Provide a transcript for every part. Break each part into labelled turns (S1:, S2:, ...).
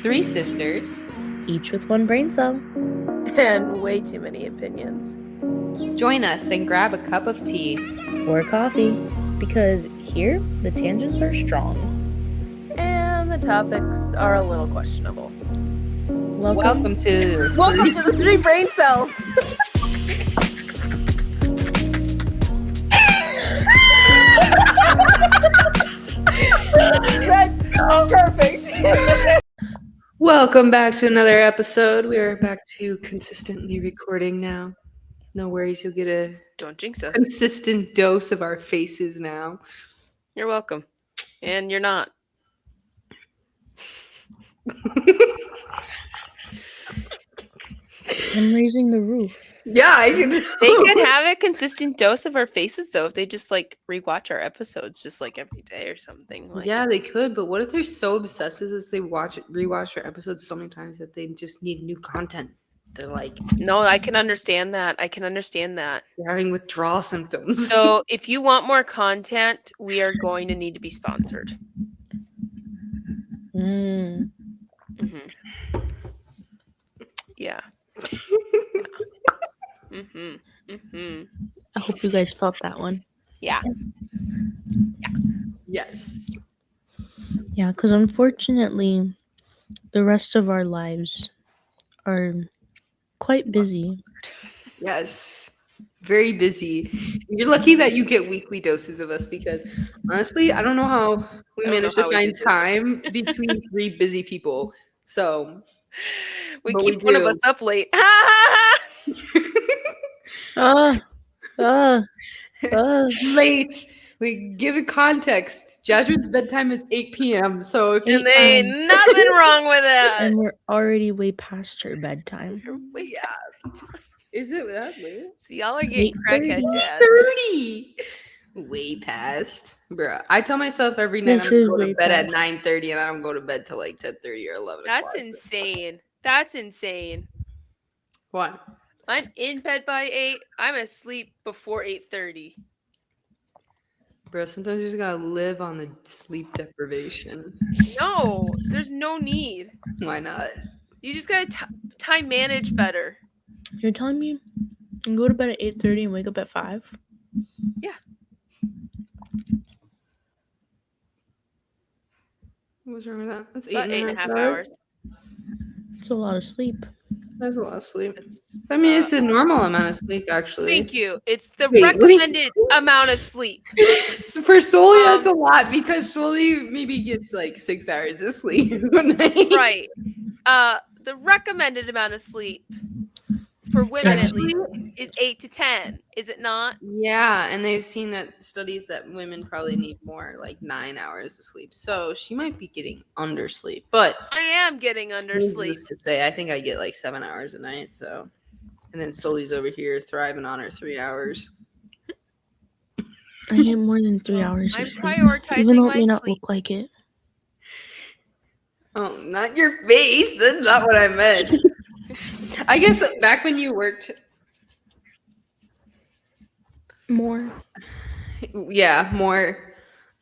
S1: Three sisters,
S2: each with one brain cell.
S3: And way too many opinions.
S1: Join us and grab a cup of tea.
S2: Or coffee, because here the tangents are strong.
S3: And the topics are a little questionable.
S1: Welcome to
S3: the three brain cells. That's perfect.
S1: Welcome back to another episode. We are back to consistently recording now. No worries, you'll get a
S3: Don't jinx us.
S1: consistent dose of our faces now.
S3: You're welcome. And you're not.
S2: I'm raising the roof.
S1: Yeah, I can tell.
S3: They could have a consistent dose of our faces though if they just like rewatch our episodes just like every day or something. Like,
S1: Yeah, they could, but what if they're so obsessed with this they rewatch our episodes so many times that they just need new content? They're like,
S3: no, I can understand that.
S1: they're having withdrawal symptoms.
S3: So if you want more content, we are going to need to be sponsored.
S2: Mm.
S3: Mm-hmm. Yeah. Mm-hmm. Mm-hmm.
S2: I hope you guys felt that one.
S3: Yeah.
S1: Yes.
S2: Yeah, because unfortunately, the rest of our lives are quite busy.
S1: Yes. Very busy. You're lucky that you get weekly doses of us because honestly, I don't know how we managed to find time between three busy people. So
S3: we
S1: but
S3: keep
S1: we
S3: one of
S1: do.
S3: us up late.
S1: Late. We give it context. Jasmine's bedtime is 8 p.m. So if
S3: And there ain't nothing wrong with that.
S2: And we're already way past her bedtime.
S1: Is it that late?
S3: So y'all are getting
S2: 8:30.
S3: crackhead jazz.
S1: 30. Way past. Bruh. I tell myself every night
S2: This
S1: I'm
S2: is
S1: going to
S2: way
S1: bed at
S2: past.
S1: 9:30 and I don't go to bed till like 10:30 or 11
S3: That's
S1: o'clock.
S3: insane. That's insane.
S1: What?
S3: I'm in bed by 8. I'm asleep before 8:30.
S1: Bro, sometimes you just gotta live on the sleep deprivation.
S3: No, there's no need.
S1: Why not?
S3: You just gotta time manage better.
S2: You're telling me you can go to bed at 8:30 and wake up at 5?
S3: Yeah.
S1: What's wrong with that? That's
S3: About 8.5 hours.
S2: It's a lot of sleep.
S1: That's a lot of sleep. I mean, it's a normal amount of sleep, actually.
S3: Thank you. It's the
S1: Wait,
S3: recommended amount of sleep.
S1: For Sully, that's a lot because Sully maybe gets like 6 hours of sleep a night.
S3: Right. The recommended amount of sleep for women at least is 8 to 10. Is it not?
S1: Yeah, and they've seen that studies that women probably need more, like 9 hours of sleep. So she might be getting undersleep. But
S3: I am getting undersleep.
S1: needless to say, I think I get like 7 hours a night. So, and then Sully's over here thriving on her 3 hours.
S2: I get more than 3 hours
S3: I'm
S2: of sleep,
S3: prioritizing
S2: even though it
S3: my
S2: may not
S3: sleep.
S2: look like it.
S1: Oh, not your face. That's not what I meant. I guess back when you worked
S2: More.
S1: Yeah, more.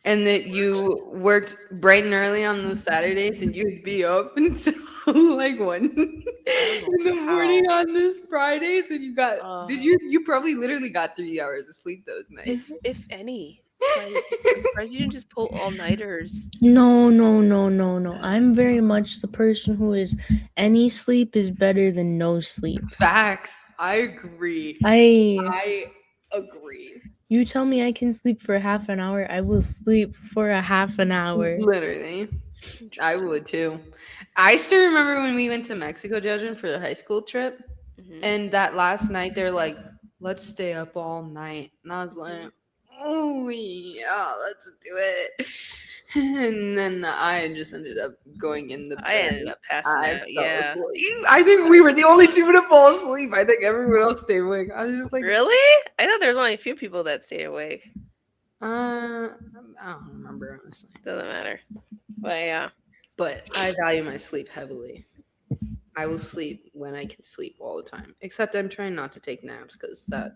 S1: And that you worked bright and early on those Saturdays and you'd be up until like 1 in the morning on those Fridays and you got you probably literally got 3 hours of sleep those nights.
S3: If any. Like, I'm surprised you didn't just pull all-nighters.
S2: No. I'm very much the person who is any sleep is better than no sleep.
S1: Facts. I agree.
S2: I
S1: agree.
S2: You tell me I can sleep for half an hour, I will sleep for a half an hour.
S1: Literally. I would too. I still remember when we went to Mexico, Jasmine, for the high school trip.
S3: Mhm.
S1: And that last night, they're like, let's stay up all night. And I was like, oh, yeah, let's do it. And then I just ended up going in the bed.
S3: I ended up passing out, yeah.
S1: I think we were the only two to fall asleep. I think everyone else stayed awake. I was just like,
S3: Really? I thought there was only a few people that stayed awake.
S1: I don't remember, honestly.
S3: Doesn't matter. But yeah.
S1: But I value my sleep heavily. I will sleep when I can sleep all the time. Except I'm trying not to take naps because that...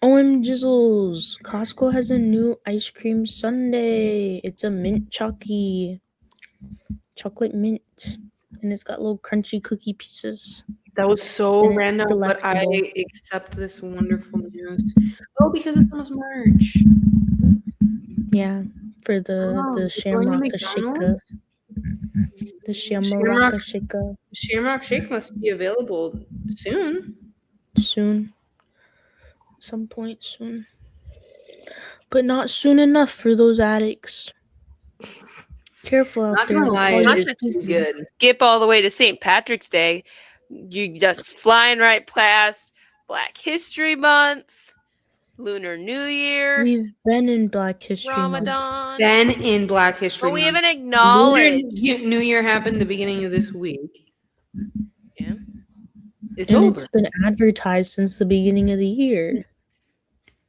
S2: OM Jizzles, Costco has a new ice cream sundae. It's a mint chocolate mint. and it's got little crunchy cookie pieces.
S1: That was so
S2: And it's
S1: random, but I
S2: delectable.
S1: accept this wonderful news. Oh, because it's almost March.
S2: Yeah, for the
S1: Oh,
S2: the
S1: it's going to
S2: shamrock shaker.
S1: McDonald's?
S2: The
S1: Shamrock
S2: shamrock shaker
S1: Shamrock Shake must be available soon.
S2: soon. Some point soon. But not soon enough for those addicts. Careful out
S1: Not
S2: there.
S1: gonna
S2: They'll
S1: lie,
S2: call you
S1: it's
S2: stupid.
S1: good.
S3: Skip all the way to St. Patrick's Day. You just flying right past Black History Month, Lunar New Year,
S2: We've been in Black History Month.
S3: Ramadan.
S1: Then in Black History
S3: But we
S1: Month.
S3: haven't acknowledged.
S1: New Year happened the beginning of this week.
S3: Yeah.
S1: It's
S2: And
S1: over.
S2: it's been advertised since the beginning of the year.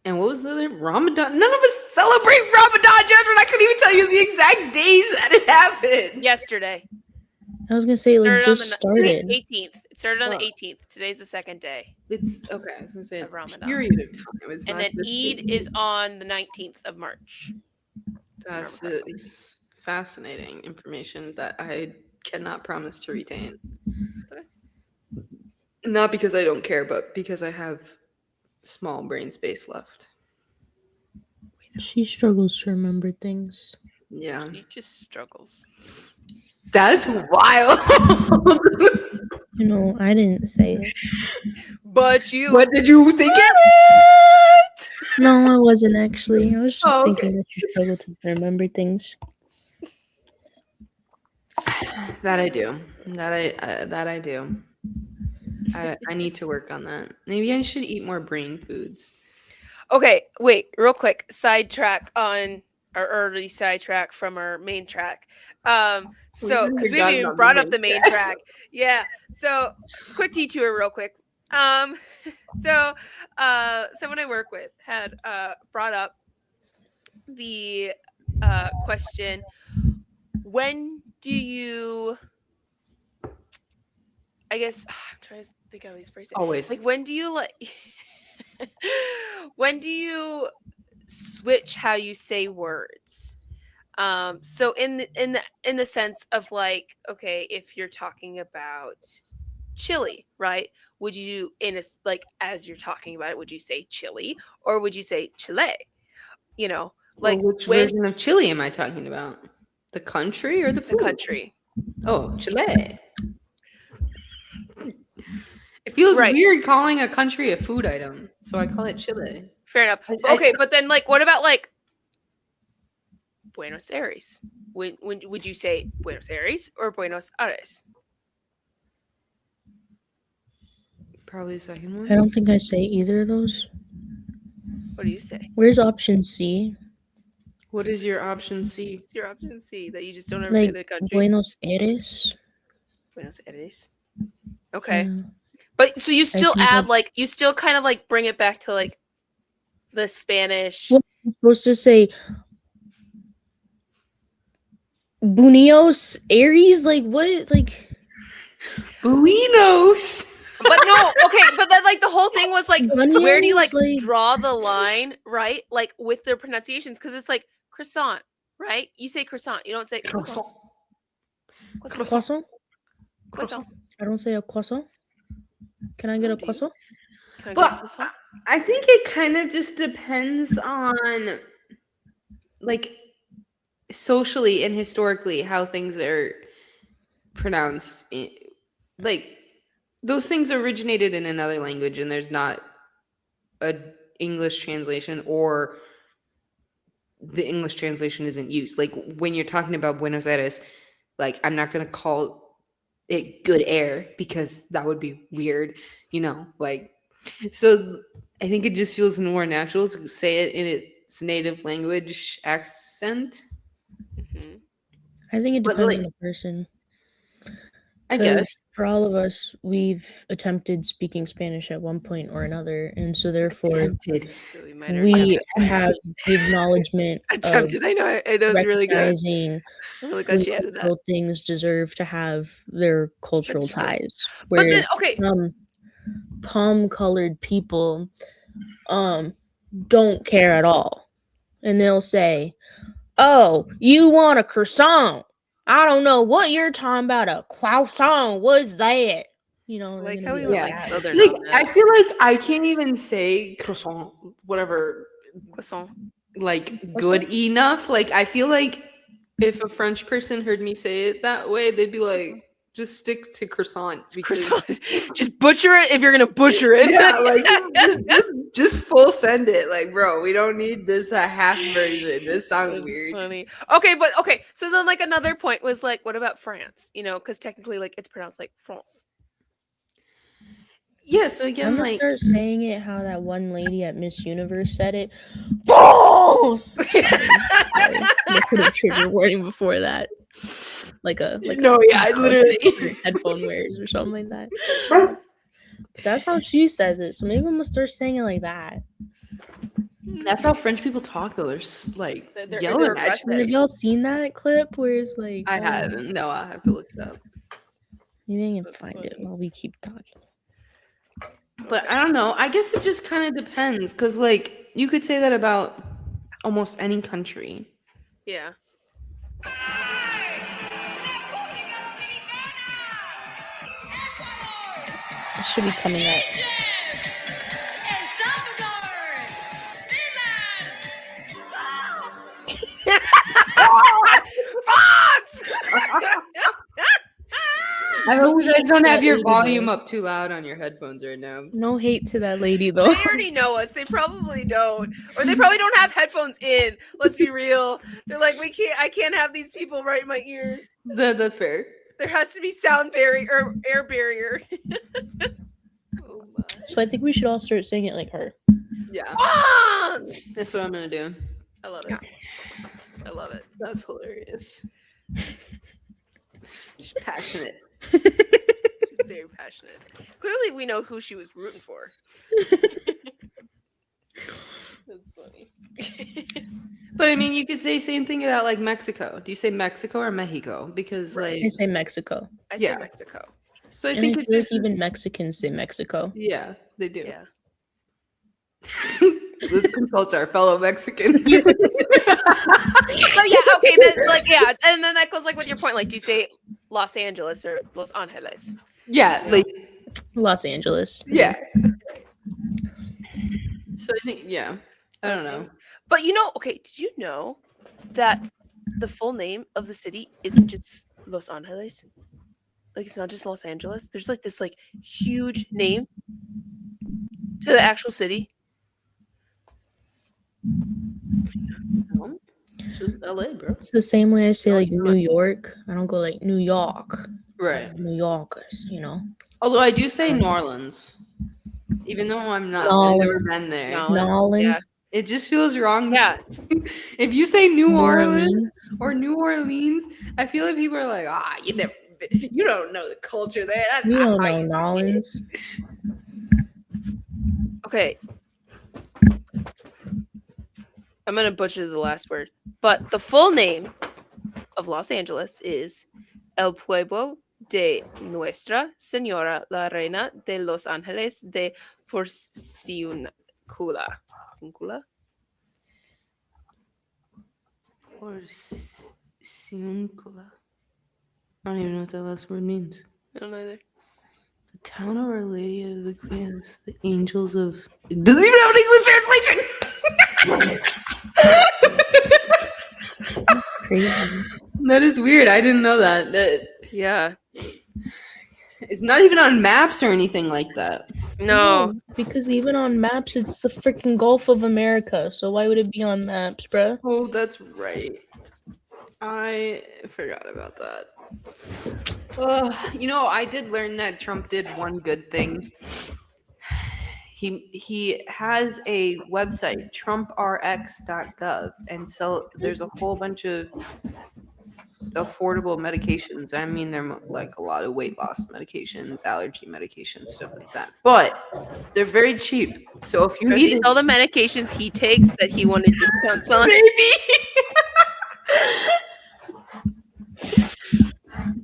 S1: And what was the other? Ramadan? None of us celebrate Ramadan, Jasmine. I couldn't even tell you the exact days that it happened.
S3: Yesterday.
S2: I was gonna say it like
S3: Started on
S2: just
S3: the
S2: started.
S3: 18th. It started on the
S1: Oh.
S3: 18th. Today's the second day.
S1: It's okay. I was gonna say
S3: Of
S1: it's a
S3: Ramadan.
S1: period of time. It's
S3: And
S1: not
S3: then
S1: just
S3: Eid is on the 19th of March.
S1: That's
S3: remember how
S1: it's fascinating information that I cannot promise to retain.
S3: Okay.
S1: Not because I don't care, but because I have small brain space left.
S2: She struggles to remember things.
S1: Yeah,
S3: She just struggles.
S1: that's wild.
S2: You know, I didn't say it.
S3: But you.
S1: What did you think it?
S2: No, I wasn't actually. I was just
S1: Oh, okay.
S2: thinking that you struggle to remember things.
S1: That I do. That I do. I need to work on that. Maybe I should eat more brain foods.
S3: Okay, wait, real quick. Sidetrack on our early sidetrack from our main track. So
S1: haven't
S3: because we
S1: forgotten
S3: haven't even
S1: about the
S3: brought up
S1: main
S3: the main
S1: track.
S3: track. Yeah. So quick detour real quick. So someone I work with had brought up the question, when do you, I guess I'm trying to think how these phrases.
S1: Always.
S3: Like when do you when do you switch how you say words? So in the sense of like, okay, if you're talking about chili, right? Would you as you're talking about it, would you say chili or would you say chile? You know, like
S1: which
S3: when
S1: version of Chile am I talking about? The country or the
S3: the
S1: food?
S3: country.
S1: Oh, Chile. It feels
S3: Right.
S1: weird calling a country a food item, so I call it Chile.
S3: Fair enough. Okay, but then like what about like Buenos Aires? When would you say Buenos Aires or Buenos Aires?
S1: Probably the second
S2: I
S1: one.
S2: don't think I say either of those.
S3: What do you say?
S2: Where's option C?
S1: What is your option C?
S3: It's your option C that you just don't ever say
S2: Like
S3: the country.
S2: Buenos Aires?
S3: Buenos Aires. Okay.
S2: Yeah.
S3: But so you still
S2: think
S3: add
S2: that-
S3: like you still kind of like bring it back to like the Spanish.
S2: What am I supposed to say? Buenos Aires? Like what? Like
S1: Buenos.
S3: But no, okay, but then like the whole thing was like where do you like
S2: Buenos, like-
S3: draw the line, right? Like with their pronunciations, because it's like croissant, right? You say croissant, you don't say croissant.
S2: croissant?
S3: Croissant.
S2: I don't say a croissant. Can I get a
S3: do you?
S2: croissant?
S3: Can I get
S1: But
S3: croissant?
S1: I think it kind of just depends on, like, socially and historically how things are pronounced. Like, those things originated in another language, and there's not a English translation, or the English translation isn't used. Like when you're talking about Buenos Aires, like I'm not gonna call it good air because that would be weird, you know. Like, so I think it just feels more natural to say it in its native language accent.
S3: Mhm.
S2: I think it
S1: But,
S2: depends
S1: like,
S2: on the person.
S1: I
S2: 'Cause
S1: guess.
S2: for all of us, we've attempted speaking Spanish at one point or another, and so therefore
S1: Attempted.
S3: That's really minor.
S2: we have the acknowledgement of
S3: Attempted. I know that was really good.
S2: recognizing
S3: I'm really
S2: when
S3: glad she added that.
S2: cultural things deserve to have their cultural
S1: That's right.
S2: ties.
S3: But then
S2: Whereas
S3: okay,
S2: palm-colored people don't care at all. And they'll say, "Oh, you want a croissant? I don't know what you're talking about. A croissant? What's that? You know, they're
S3: Like
S2: gonna
S3: how
S2: be
S3: we went
S2: like,
S3: like
S2: that.
S3: southern
S1: Like
S3: on
S1: I
S3: that.
S1: feel like I can't even say croissant, whatever,
S3: Croissant.
S1: like
S2: What's
S1: good
S2: that?
S1: enough. Like I feel like if a French person heard me say it that way, they'd be like, just stick to croissant because
S3: Croissant. Just butcher it if you're gonna butcher it.
S1: yeah, like just full send it. Like, bro, we don't need this half version. This sounds
S3: That's
S1: weird.
S3: funny. Okay, but okay. So then, like, another point was like, what about France? You know, because technically, like, it's pronounced like France.
S1: Yeah, so
S2: I'm
S1: again,
S2: gonna
S1: like
S2: start saying it how that one lady at Miss Universe said it. False. Sorry. I put a trigger warning before that. Like a
S1: no, yeah, I literally
S2: headphone wears or something like that. But that's how she says it. So maybe I'm gonna start saying it like that.
S1: that's how French people talk though. They're like
S3: They're
S1: yelling at
S3: aggressive.
S1: you.
S2: Have y'all seen that clip where it's like
S1: I haven't. No, I'll have to look it up.
S2: maybe I can
S3: That's
S2: find it
S3: funny.
S2: while we keep talking.
S1: But I don't know. I guess it just kind of depends because, like, you could say that about almost any country.
S3: Yeah.
S2: It should be coming up.
S1: I hope you guys don't have your
S2: lady,
S1: volume
S2: though.
S1: up too loud on your headphones right now.
S2: No hate to that lady though.
S3: They already know us. They probably don't, or they probably don't have headphones in. Let's be real. They're like, I can't have these people right in my ears.
S1: That's fair.
S3: There has to be sound barrier or air barrier. Oh my.
S2: So I think we should all start saying it like her.
S1: Yeah,
S3: France!
S1: that's what I'm gonna do.
S3: I love it. I love it.
S1: That's hilarious. Just passionate.
S3: She's very passionate. Clearly, we know who she was rooting for. That's funny.
S1: But I mean, you could say same thing about like Mexico. Do you say Mexico or Mexico? Because
S3: Right.
S2: I say Mexico.
S3: I say
S1: Yeah.
S3: Mexico.
S1: so I
S2: And
S1: think
S2: I
S1: it
S2: feel like
S1: just
S2: even Mexicans say Mexico.
S1: yeah, they do.
S3: Yeah.
S1: Let's consult our fellow Mexican.
S3: So yeah, okay, that's like yeah, and then that goes like with your point. Like, do you say Los Angeles or Los Angeles?
S1: yeah, like
S2: Los Angeles.
S1: yeah. So I think yeah. I don't know.
S3: But you know, okay, did you know that the full name of the city isn't just Los Angeles? Like, it's not just Los Angeles. There's like this like huge name to the actual city.
S1: It's just LA, bro.
S2: It's the same way I say like New York. I don't go like New York.
S1: Right.
S2: New Yorkers, you know.
S1: Although I do say New Orleans, even though I'm not. I've never been there.
S3: No.
S2: New Orleans.
S1: It just feels wrong.
S3: Yeah.
S1: If you say New
S2: New
S1: Orleans
S2: Orleans.
S1: or New Orleans, I feel like people are like, you never, you don't know the culture there. That's
S2: You
S1: not
S2: don't
S1: how
S2: know
S1: you
S2: New Orleans.
S3: Okay. I'm gonna butcher the last word, but the full name of Los Angeles is El Pueblo de Nuestra Señora la Reina de Los Ángeles de Porciuncula. Cincula?
S1: Or Ciuncula. I don't even know what that last word means.
S3: I don't know either.
S1: The town of Our Lady of the Queens, the angels of. It doesn't even have an English translation.
S2: That's crazy.
S1: That is weird. I didn't know that.
S3: Yeah.
S1: It's not even on maps or anything like that.
S3: No.
S2: Because even on maps, it's the freaking Gulf of America. So why would it be on maps, bruh?
S1: Oh, that's right. I forgot about that. You know, I did learn that Trump did one good thing. He has a website, trumprx.gov, and so there's a whole bunch of affordable medications. I mean, they're like a lot of weight loss medications, allergy medications, stuff like that. But they're very cheap. So if you
S3: Are
S1: need
S3: these all the medications he takes that he wanted discounts on?
S1: maybe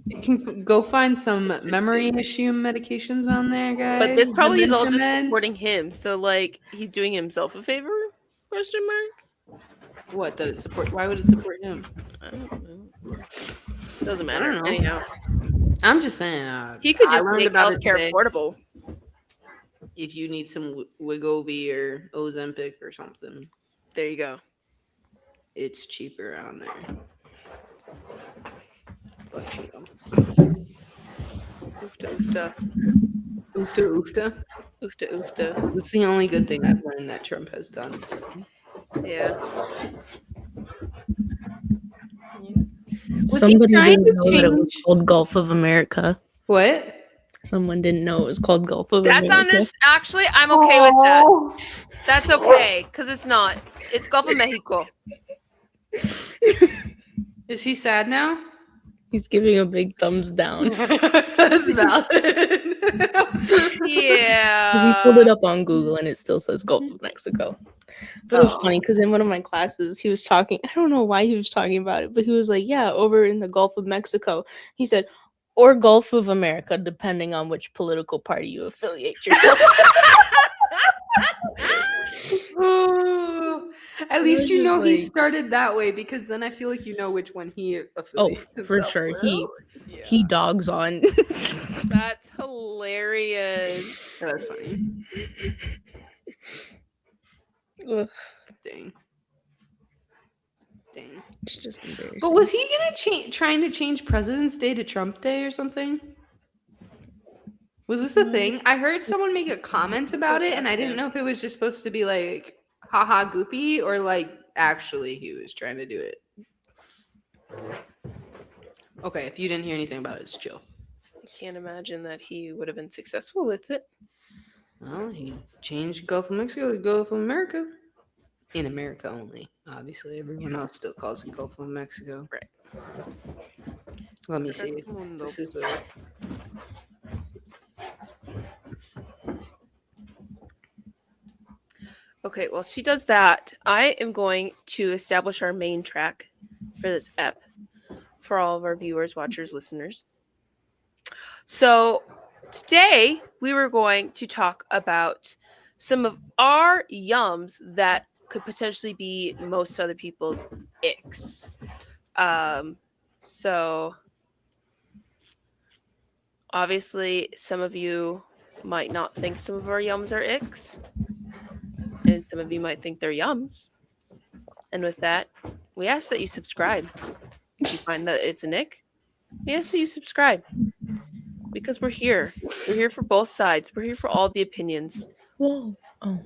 S1: you can go find some memory issue medications on there, guys.
S3: But this probably is all just
S1: Dementia meds.
S3: supporting him. So like he's doing himself a favor? Question mark?
S1: What? That it support? Why would it support him?
S3: I don't know. Doesn't
S1: I
S3: matter.
S1: don't know.
S3: Anyhow,
S1: I'm just saying.
S3: he could
S1: I
S3: just
S1: learned
S3: make
S1: about it
S3: healthcare
S1: today.
S3: affordable.
S1: If you need some Wegovy or Ozempic or something,
S3: There you go.
S1: it's cheaper on there. But you know,
S3: Oofta, oofta.
S1: oofta oofta.
S3: Oofta, oofta.
S1: That's the only good thing I've learned that Trump has done. So.
S3: Yeah.
S1: Was he
S2: Somebody
S1: trying
S2: didn't
S1: to
S2: know that it was
S1: change?
S2: called Gulf of America.
S1: What?
S2: Someone didn't know it was called Gulf of
S3: That's
S2: America.
S3: actually, I'm okay with that. That's okay, because it's not. It's Gulf of Mexico.
S1: Is he sad now?
S2: He's giving a big thumbs down.
S1: That's valid.
S3: Yeah.
S2: Because he pulled it up on Google and it still says Gulf of Mexico. But it was
S1: Oh.
S2: funny because in one of my classes, he was talking. I don't know why he was talking about it, but he was like, yeah, over in the Gulf of Mexico. He said, or Gulf of America, depending on which political party you affiliate yourself.
S1: Oh, at
S2: I
S1: least
S2: was
S1: you
S2: just
S1: know he
S2: like-
S1: started that way, because then I feel like you know which one he
S2: Oh,
S1: affiliates
S2: for
S1: himself
S2: sure.
S1: with.
S2: He dogs on.
S3: That's hilarious.
S1: That's funny.
S2: Ugh,
S1: Dang. Dang.
S2: it's just embarrassing.
S1: But was he gonna trying to change President's Day to Trump Day or something? Was this a thing? I heard someone make a comment about it, and I didn't know if it was just supposed to be like haha goofy or like actually he was trying to do it. Okay, if you didn't hear anything about it, it's chill.
S3: I can't imagine that he would have been successful with it.
S1: Well, he changed Gulf of Mexico to Gulf of America. In America only. Obviously, everyone else still calls it Gulf of Mexico.
S3: Right.
S1: Let me see. This is the.
S3: Okay, well, she does that. I am going to establish our main track for this ep for all of our viewers, watchers, listeners. So today we were going to talk about some of our yums that could potentially be most other people's icks. So obviously some of you might not think some of our yums are icks. And some of you might think they're yums. And with that, we ask that you subscribe. If you find that it's an ick, we ask that you subscribe. Because we're here. We're here for both sides. We're here for all the opinions.
S2: Whoa. Oh.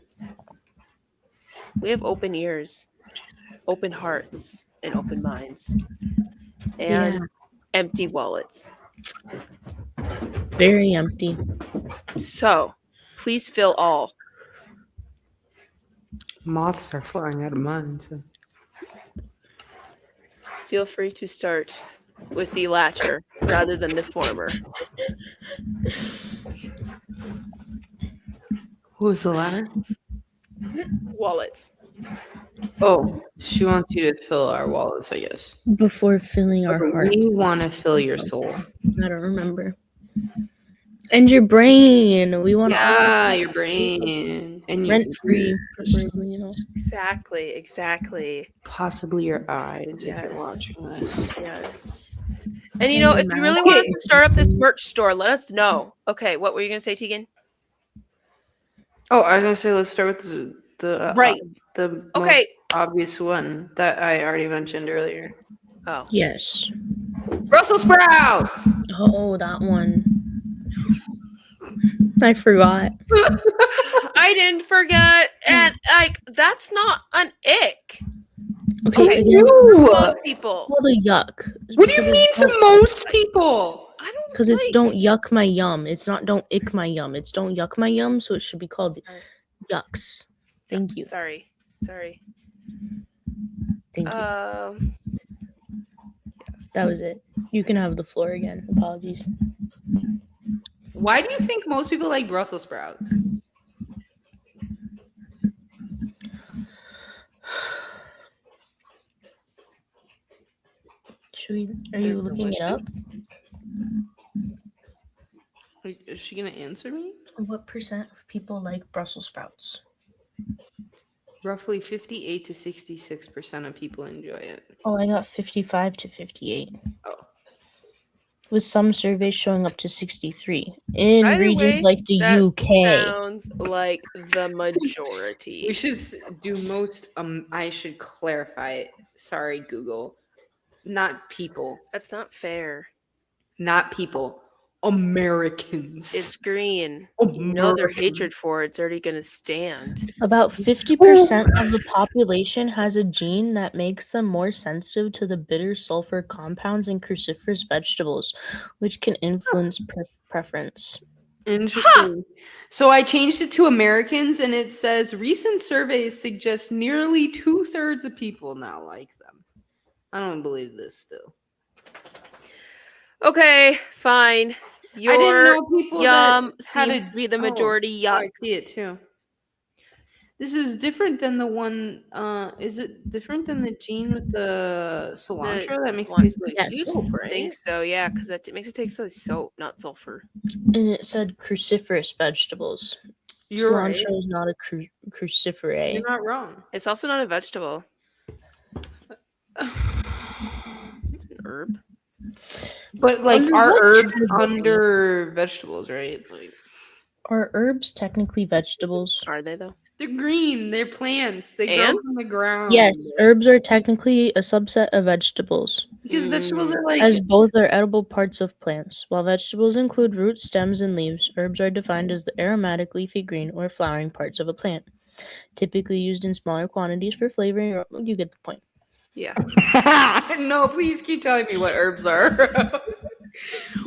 S3: We have open ears, open hearts, and open minds. And
S2: Yeah.
S3: empty wallets.
S2: Very empty.
S3: So, please fill all.
S1: Moths are flying out of mine. So.
S3: Feel free to start with the latter rather than the former.
S1: Who was the latter?
S3: Wallets.
S1: Oh, she wants you to fill our wallets, I guess.
S2: Before filling our hearts.
S1: We want to fill your soul.
S2: I don't remember. And your brain. We want
S1: Your brain. And your
S2: rent free, preferably, you know.
S3: Exactly.
S1: possibly your eyes if
S3: Yes.
S1: you're watching this.
S3: Yes. And you know, if you really want to start up this merch store, let us know. Okay, what were you gonna say, Tegan?
S1: Oh, I was gonna say let's start with the
S3: Right.
S1: the
S3: Okay.
S1: most obvious one that I already mentioned earlier.
S3: Oh.
S2: Yes.
S1: Brussels sprouts.
S2: Oh, that one. I forgot.
S3: I didn't forget, and like that's not an ick.
S2: Okay,
S1: you?
S3: Most people.
S2: called a yuck.
S1: What do you mean to most people?
S3: I don't.
S2: Because it's
S3: like-
S2: don't yuck my yum. It's not don't ick my yum. It's don't yuck my yum, so it should be called yucks. Thank you.
S3: Sorry.
S2: Thank you.
S3: Yes.
S2: That was it. You can have the floor again. Apologies.
S1: Why do you think most people like Brussels sprouts?
S2: Are you looking it up?
S1: Is she gonna answer me?
S2: What percent of people like Brussels sprouts?
S1: Roughly 58 to 66% of people enjoy it.
S2: Oh, I got 55 to 58.
S1: Oh.
S2: with some surveys showing up to 63 in
S3: Either
S2: regions
S3: way,
S2: like the
S3: that
S2: UK.
S3: sounds like the majority.
S1: We should do most. I should clarify it. Sorry, Google. Not people.
S3: That's not fair.
S1: Not people. Americans.
S3: It's green. You know their
S1: Americans.
S3: hatred for it's already going to stand.
S2: About 50% of the population has a gene that makes them more sensitive to the bitter sulfur compounds in cruciferous vegetables, which can influence preference.
S1: Interesting. So I changed it to Americans, and it says recent surveys suggest nearly 2/3 of people now like them. I don't believe this still.
S3: Okay, fine. Your
S1: I didn't know people
S3: yum
S1: that had
S3: seems to be the majority
S1: Oh,
S3: yuck.
S1: I see it too. This is different than the one. Is it different than the gene with the cilantro that makes it taste like
S2: Yes.
S1: soap,
S3: I
S1: right?
S3: think so, yeah, because it makes it taste like soap, not sulfur.
S2: And it said cruciferous vegetables.
S1: You're right.
S2: Cilantro is not a cruciferous.
S1: You're not wrong.
S3: It's also not a vegetable. It's an herb.
S1: But like,
S2: Under
S1: are
S2: what
S1: herbs
S2: category?
S1: under vegetables, right? Like,
S2: Are herbs technically vegetables?
S3: Are they though?
S1: they're green. They're plants. They grow
S3: And?
S1: from the ground.
S2: Yes, herbs are technically a subset of vegetables,
S1: Because vegetables are like
S2: as both are edible parts of plants. While vegetables include roots, stems, and leaves, herbs are defined as the aromatic leafy green or flowering parts of a plant, typically used in smaller quantities for flavoring. Or, you get the point.
S3: Yeah.
S1: No, please keep telling me what herbs are.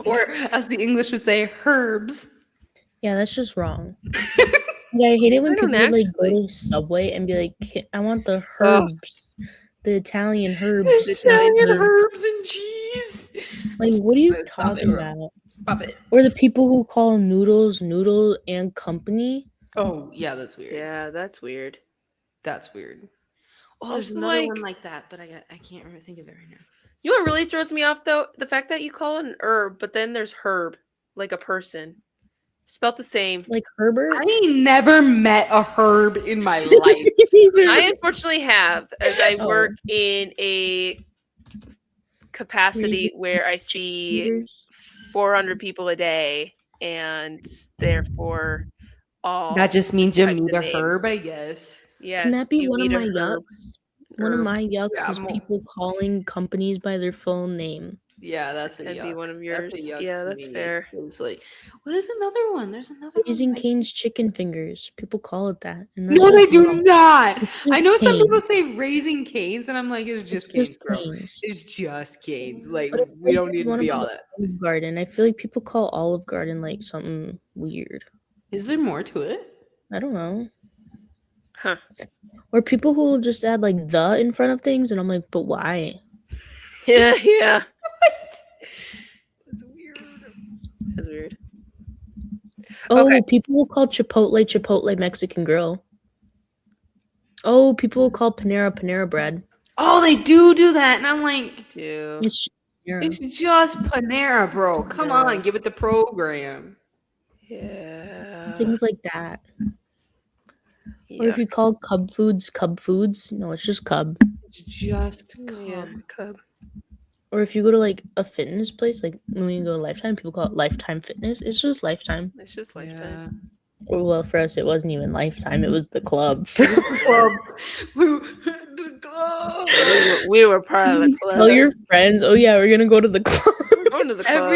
S1: Or as the English would say, herbs.
S2: Yeah, that's just wrong. Yeah, I hate it when
S3: I don't
S2: people would, like, go
S3: actually.
S2: to Subway and be like, I want the
S1: Oh.
S2: herbs. The Italian herbs.
S1: Italian
S2: and
S1: herbs and cheese.
S2: Like, what are you
S1: Stop it,
S2: talking
S1: bro.
S2: about?
S1: Stop it.
S2: Or the people who call noodles noodle and company.
S1: Oh, yeah, that's weird.
S3: Yeah, that's weird.
S1: That's weird. Oh,
S3: There's
S1: there's another one
S3: like-
S1: like that, but I can't remember think of it right now.
S3: You know what really throws me off though? The fact that you call it an herb, but then there's herb, like a person. Spelt the same.
S2: Like Herbert?
S1: I never met a herb in my life.
S3: I unfortunately have, as I
S2: Oh.
S3: work in a capacity
S2: Raising
S3: where I see
S2: Eaters.
S3: 400 people a day, and therefore all
S1: That just means you
S3: types
S1: meet
S3: of
S1: a
S3: names.
S1: herb, I guess.
S3: Yes,
S2: Can that be
S3: you
S2: one of
S3: meet a
S2: my
S3: herb.
S2: yucks? One of
S3: Herb.
S2: my yucks
S1: Yeah,
S2: is
S1: mo-
S2: people calling companies by their full name.
S1: Yeah, that's a
S3: That'd
S1: yuck.
S3: be one of
S1: That's
S3: yours.
S1: a yuck
S3: Yeah,
S1: to
S3: that's
S1: me.
S3: fair.
S1: It's like, what is another one? There's another
S2: Raising
S1: one.
S2: Cane's chicken fingers. People call it that. And that's
S1: No, they
S2: just
S1: do
S2: wrong.
S1: not.
S2: It's
S1: I
S2: just
S1: know some people
S2: Cane's.
S1: say raising canes, and I'm like, it's just
S2: It's
S1: canes,
S2: just
S1: bro.
S2: Cane's.
S1: It's just canes. Like,
S2: But it's
S1: we
S2: like
S1: don't
S2: there's
S1: need to
S2: one
S1: be
S2: about
S1: all that.
S2: Olive Garden. I feel like people call Olive Garden like something weird.
S1: Is there more to it?
S2: I don't know.
S3: Huh.
S2: Or people who will just add like the in front of things, and I'm like, but why?
S3: Yeah, yeah.
S1: That's weird.
S3: That's weird.
S2: Oh,
S3: Okay.
S2: people will call Chipotle Mexican Grill. Oh, people will call Panera bread.
S1: Oh, they do that, and I'm like,
S3: Do
S2: It's Panera.
S1: it's just Panera, bro. Come
S3: Yeah.
S1: on, give it the program.
S3: yeah.
S2: Things like that. Or
S3: Yeah.
S2: if you call Cub Foods, no, it's just Cub.
S1: It's just
S3: Yeah, cub.
S2: Or if you go to like a fitness place, like when you go to Lifetime, people call it Lifetime Fitness. It's just Lifetime.
S3: It's just Lifetime.
S2: Or well, for us, it wasn't even Lifetime. It was the club.
S3: We were part of the club.
S2: Tell your friends, oh yeah, we're gonna go to the club.
S3: We're going to the club.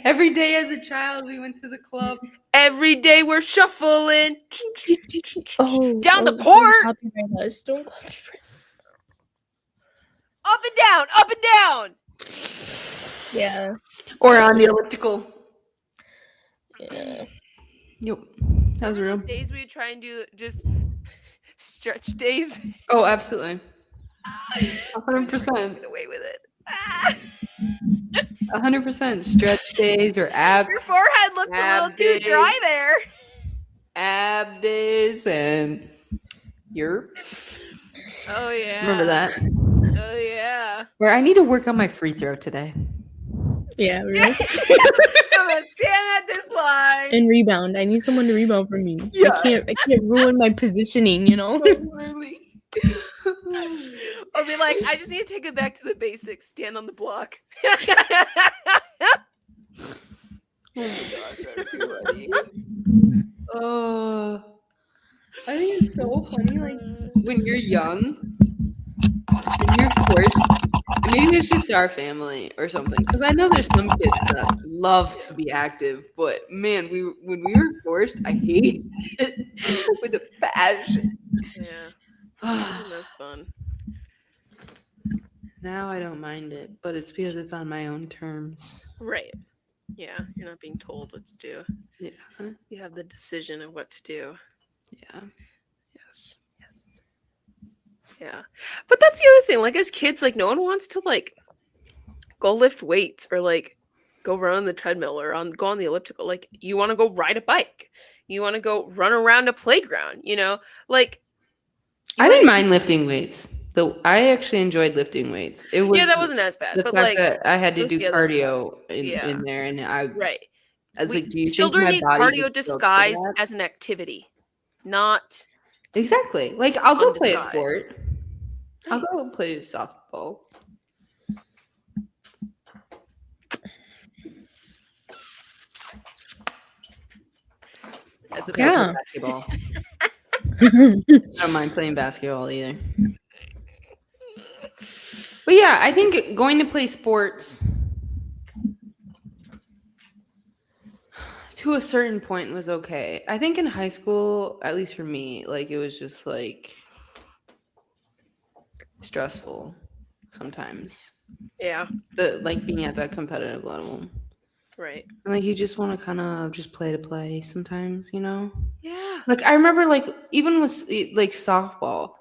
S1: Every day as a child, we went to the club.
S3: Every day we're shuffling.
S2: Oh,
S3: Down the
S2: don't
S3: court.
S2: copyright us. Don't copyright.
S3: Up and down, up and down.
S2: Yeah.
S1: Or on the elliptical.
S2: Yeah.
S1: Yep. That was
S3: Remember
S1: real.
S3: those days we would try and do just stretch days.
S1: Oh, absolutely. 100%.
S3: Get away with it.
S1: 100%. Stretch days or ab
S3: Your forehead looked a little
S1: Ab
S3: too
S1: days.
S3: dry there.
S1: days and your.
S3: Oh yeah.
S1: Remember that?
S3: Oh yeah.
S1: Where I need to work on my free throw today.
S2: Yeah, really.
S3: I'm gonna stand at this line.
S2: And rebound. I need someone to rebound for me.
S1: Yeah.
S2: I can't ruin my positioning, you know?
S3: Or be like, I just need to take it back to the basics. Stand on the block.
S1: Oh my gosh, that's too funny. I think it's so funny, like when you're young, and you're forced. Maybe it's just our family or something, because I know there's some kids that love to be active, but man, when we were forced, I hate it with a passion.
S3: Yeah, that's fun.
S1: Now I don't mind it, but it's because it's on my own terms.
S3: Right. Yeah, you're not being told what to do.
S1: Yeah.
S3: You have the decision of what to do.
S1: Yeah.
S3: Yes. Yes. Yeah. But that's the other thing. Like as kids, like no one wants to like go lift weights or like go run on the treadmill or go on the elliptical. Like you want to go ride a bike. You want to go run around a playground, you know? Like
S1: I didn't mind lifting weights. Though I actually enjoyed lifting weights. It was
S3: that wasn't as bad.
S1: the
S3: But
S1: fact
S3: like
S1: that I had to
S3: it was
S1: do
S3: the other
S1: cardio
S3: stuff.
S1: in there, and I was like, "Do you think
S3: children
S1: my
S3: need
S1: body
S3: cardio
S1: would still do
S3: disguised
S1: that?"
S3: as an activity, not
S1: Exactly. Like I'll go play a
S3: undisguised.
S1: sport. I'll
S3: Right.
S1: go play softball.
S3: as a
S2: Yeah.
S1: Basketball. I don't mind playing basketball either. But yeah, I think going to play sports to a certain point was okay. I think in high school, at least for me, like it was just like stressful sometimes.
S3: Yeah.
S1: Like being at that competitive level.
S3: Right.
S1: And like you just want to kind of just play to play sometimes, you know?
S3: Yeah.
S1: Like I remember like even with like softball,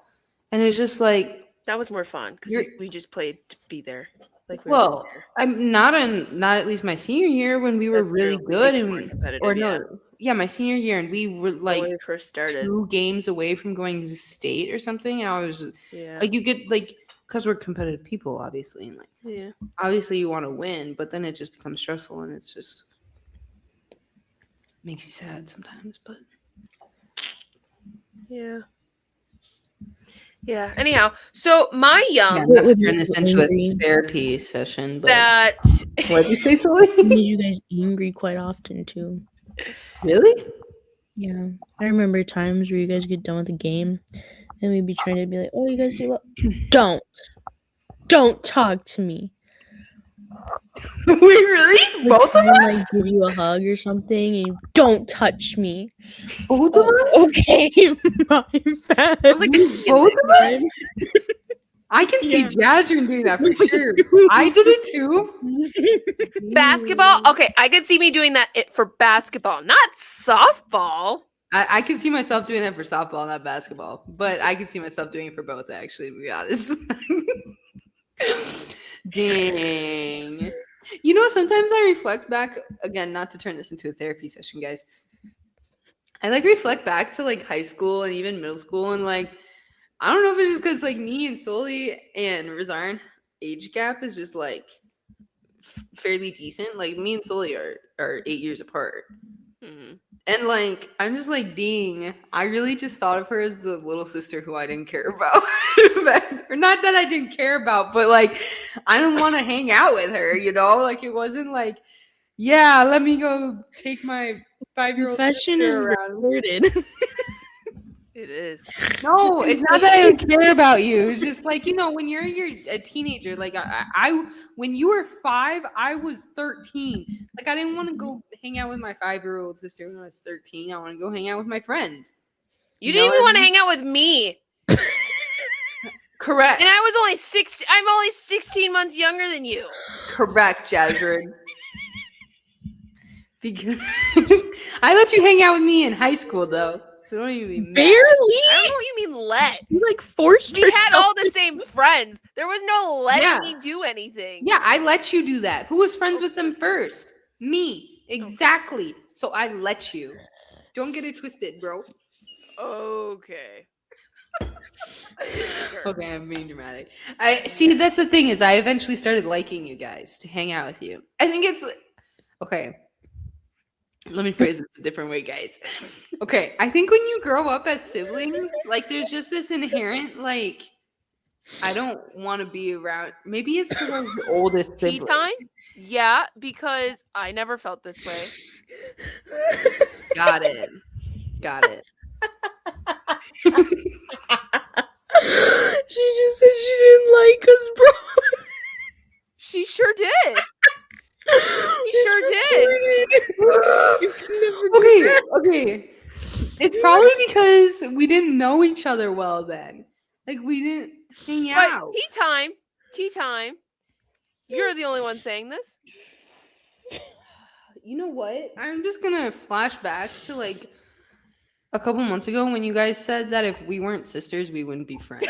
S1: and it's just like
S3: That was more fun because we just played to be there. Like we were just there.
S1: I'm not at least my senior year when we were
S3: That's
S1: really
S3: true. We
S1: good
S3: did get more
S1: and
S3: competitive,
S1: my senior year, and we were
S3: when
S1: like
S3: we first started.
S1: 2 games away from going to state or something. And I was
S3: Yeah.
S1: like, you get like, because we're competitive people, obviously, and like
S3: Yeah.
S1: obviously you want to win, but then it just becomes stressful and it's just makes you sad sometimes. But
S3: Yeah. Yeah. Anyhow, so my
S1: yeah, not to turn this into a therapy session, but
S3: that
S1: what did you say, Sully?
S2: Made you guys angry quite often too.
S1: Really?
S2: Yeah, I remember times where you guys get done with the game, and we'd be trying to be like, "Oh, you guys do what? Don't talk to me."
S1: We really? Both of us?
S2: Like give you a hug or something, and you, don't touch me.
S1: Both of us?
S2: Okay, my bad.
S3: I was like,
S1: Both of us? I can see Jazrin doing that for sure. I did it too.
S3: basketball. Okay, I could see me doing that for basketball, not softball.
S1: I can see myself doing that for softball, not basketball. But I can see myself doing it for both, actually, to be honest. Dang. You know, sometimes I reflect back, again, not to turn this into a therapy session, guys. I like reflect back to like high school and even middle school, and like I don't know if it's just because like me and Soli and Rizarn age gap is just like fairly decent. Like me and Soli are 8 years apart.
S3: Mm-hmm.
S1: And like I'm just like, dang, I really just thought of her as the little sister who I didn't care about. Or not that I didn't care about, but like I didn't want to hang out with her, you know? Like it wasn't like, yeah, let me go take my 5-year-old
S2: Confession
S1: sister
S2: is
S1: around.
S2: recorded.
S3: It is.
S1: No, it's not that I don't care about you. It's just like, you know, when you're a teenager, like I when you were 5, I was 13. Like I didn't want to go hang out with my 5-year-old sister when I was 13. I want to go hang out with my friends.
S3: You didn't even want to hang out with me.
S1: Correct.
S3: And I was only 6. I'm only 16 months younger than you.
S1: Correct, Jazrin. Because I let you hang out with me in high school, though. So don't even be mad.
S2: Barely.
S3: I don't know what you mean let.
S2: You like forced
S3: We
S2: yourself.
S3: had all the same friends. There was no letting me do anything.
S1: Yeah, I let you do that. Who was friends with them first? Me. Exactly. So I let you. Don't get it twisted, bro.
S3: Okay.
S1: Okay, I'm being dramatic. I see. That's the thing is, I eventually started liking you guys to hang out with you. I think it's okay. Let me phrase this a different way, guys. Okay, I think when you grow up as siblings, like there's just this inherent like I don't want to be around. Maybe it's because I was the oldest
S3: Tea
S1: sibling.
S3: time? Yeah, because I never felt this way.
S1: Got it.
S2: She just said she didn't like us, bro.
S3: She sure did.
S2: It's
S3: sure did.
S2: recorded. You can never do that.
S1: Okay. It's probably because we didn't know each other well then. Like we didn't hang
S3: But
S1: out.
S3: tea time. You're the only one saying this.
S1: You know what? I'm just gonna flash back to like a couple months ago when you guys said that if we weren't sisters, we wouldn't be friends.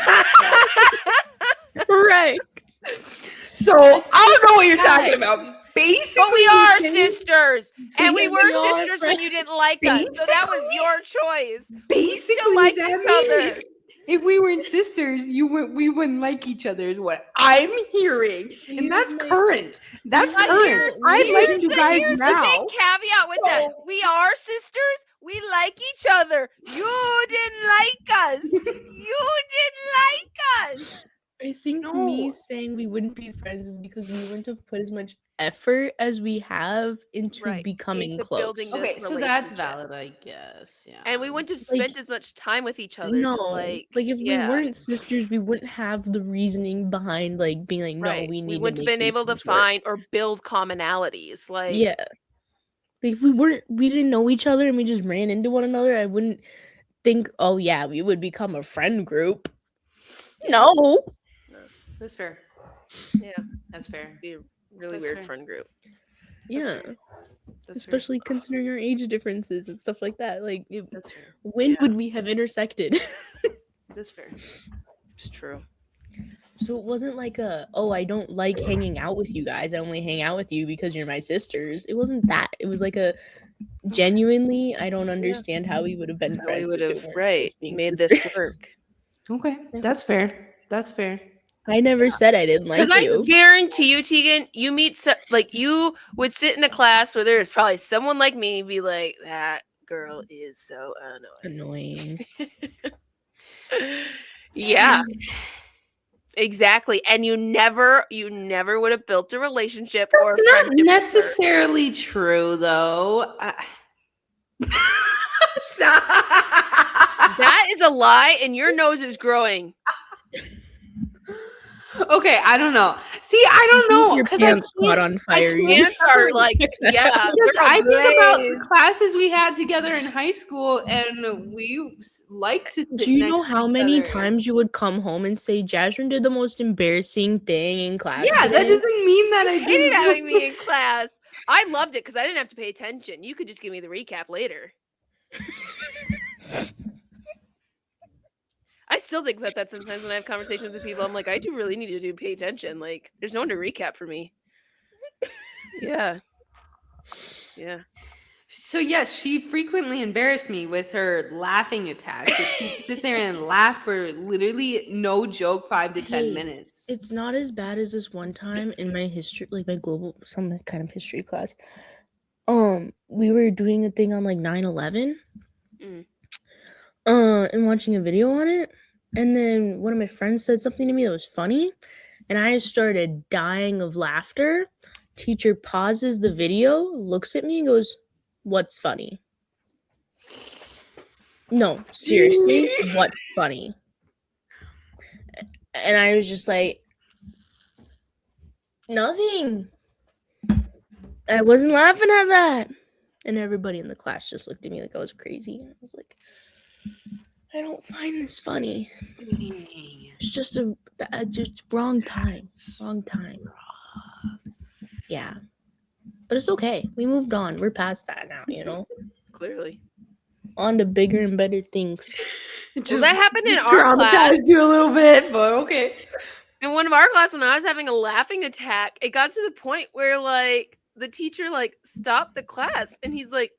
S2: Correct.
S1: So I don't know what you're talking about. Basically,
S3: But we are
S1: saying-
S3: sisters, and we
S2: Because
S3: were
S2: we are
S3: sisters when you didn't like us. So that was your choice.
S1: Basically,
S3: like
S1: that
S3: each other.
S1: means if we weren't sisters, we wouldn't like each other. Is what I'm hearing, and that's current. That's
S3: But
S1: current.
S3: here's
S1: I like you guys
S3: the
S1: now.
S3: big caveat with that. We are sisters. We like each other. You didn't like us. You didn't like us.
S2: I think me saying we wouldn't be friends is because we wouldn't have put as much effort as we have into becoming
S3: into
S2: close.
S3: building the
S1: Okay, so that's
S3: relationship.
S1: valid, I guess. Yeah,
S3: And we wouldn't have
S2: Like,
S3: spent as much time with each other
S2: No,
S3: to like
S2: if
S3: yeah.
S2: we weren't sisters, we wouldn't have the reasoning behind like being like, no,
S3: Right.
S2: we need.
S3: We wouldn't
S2: to
S3: have
S2: make
S3: been
S2: these
S3: able to
S2: things work.
S3: find or build commonalities. Like
S2: Yeah. Like if we didn't know each other and we just ran into one another, I wouldn't think, oh yeah, we would become a friend group. No.
S1: that's fair.
S3: Yeah.
S1: That's fair.
S3: Be a really
S1: That's
S3: weird
S1: fair.
S3: friend group.
S2: Yeah.
S1: That's
S2: Especially considering our age differences and stuff like that. Like,
S1: fair. That's fair.
S2: when would we have intersected?
S1: That's fair.
S3: It's true.
S2: So it wasn't like I don't like hanging out with you guys. I only hang out with you because you're my sisters. It wasn't that. It was like a genuinely, I don't understand how we would have been
S3: How
S2: friends.
S3: we would
S2: if it
S3: have
S2: weren't just being
S3: made
S2: sisters.
S3: this work.
S1: Okay, that's fair. That's fair.
S2: I never said I didn't like
S3: Because I
S2: you.
S3: guarantee you, Tegan, you meet you would sit in a class where there's probably someone like me and be like, that girl is so annoying. Yeah. Exactly. And you never would have built a relationship or a
S1: That's not
S3: friendship with her.
S1: necessarily true, though. Stop.
S3: That is a lie, and your nose is growing.
S1: Okay, I don't know. See, I don't know.
S2: Your
S1: 'cause
S2: pants caught on fire.
S1: can't-
S3: Hands are like, yeah.
S1: Because I think about the
S3: ablaze.
S1: classes we had together in high school, and we like to.
S2: Do you know
S1: next to
S2: how
S1: each
S2: many
S1: other.
S2: times you would come home and say, Jasmine did the most embarrassing thing in class?
S1: Yeah, that
S2: today?"
S1: doesn't mean that I
S3: I hated
S1: didn't.
S3: having me in class. I loved it because I didn't have to pay attention. You could just give me the recap later. I still think about that sometimes when I have conversations with people. I'm like, I do really need to pay attention. Like, there's no one to recap for me. Yeah. Yeah.
S1: So yes, she frequently embarrassed me with her laughing attacks. She'd sit there and laugh for literally no joke 5 to 10
S2: Hey,
S1: minutes.
S2: It's not as bad as this one time in my history, like my global, some kind of history class. We were doing a thing on like 9/11,
S3: Mm.
S2: and watching a video on it, and then one of my friends said something to me that was funny, and I started dying of laughter. Teacher pauses the video, looks at me, and goes, "What's funny?" No, seriously, what's funny? And I was just like, nothing. I wasn't laughing at that. And everybody in the class just looked at me like I was crazy. I was like, I don't find this funny. It's just just wrong time. Wrong time. Yeah. But it's okay. We moved on. We're past that now, you know?
S3: Clearly.
S2: On to bigger and better things.
S3: Well, that happened in our class.
S1: Traumatized you a little bit, but okay.
S3: In one of our class, when I was having a laughing attack, it got to the point where like the teacher like stopped the class and he's like,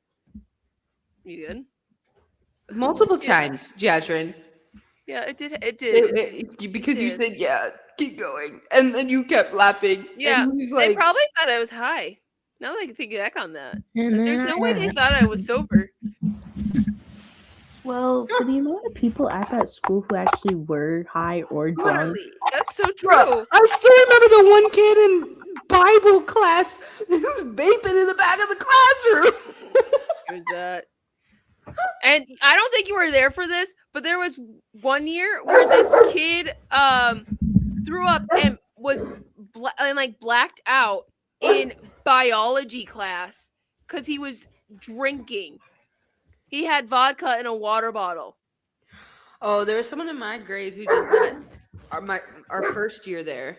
S3: "You good?"
S1: Multiple times, Jadrin.
S3: Yeah, it did. It did.
S1: Because you
S3: did.
S1: said, yeah, keep going. And then you kept laughing.
S3: Yeah,
S1: And he's
S3: they
S1: like,
S3: probably thought I was high. Now that I can think back on that,
S2: And
S3: there's
S2: then
S3: no way they thought I was sober.
S2: Well, for the amount of people at that school who actually were high or drunk,
S1: Literally.
S3: That's so true.
S1: Bruh, I still remember the one kid in Bible class who was vaping in the back of the classroom.
S3: There's that. And I don't think you were there for this, but there was one year where this kid threw up and was blacked out in biology class because he was drinking. He had vodka in a water bottle.
S1: Oh, there was someone in my grade who did that. Our first year there.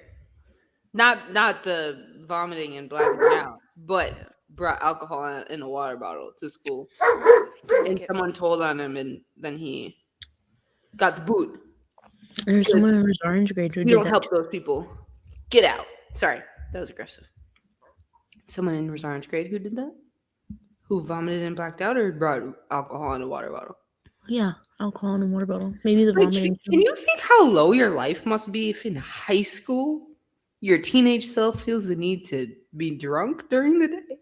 S1: Not the vomiting and blacking out, but brought alcohol in a water bottle to school. And someone told on him, and then he got the boot.
S2: there's someone in his orange grade who
S1: You
S2: did
S1: don't
S2: that.
S1: help those people. Get out. Sorry, that was aggressive. Someone in orange grade who did that? Who vomited and blacked out, or brought alcohol in a water bottle?
S2: Yeah, alcohol in a water bottle. Maybe the
S1: Like,
S2: vomiting.
S1: can you think how low your life must be if in high school your teenage self feels the need to be drunk during the day?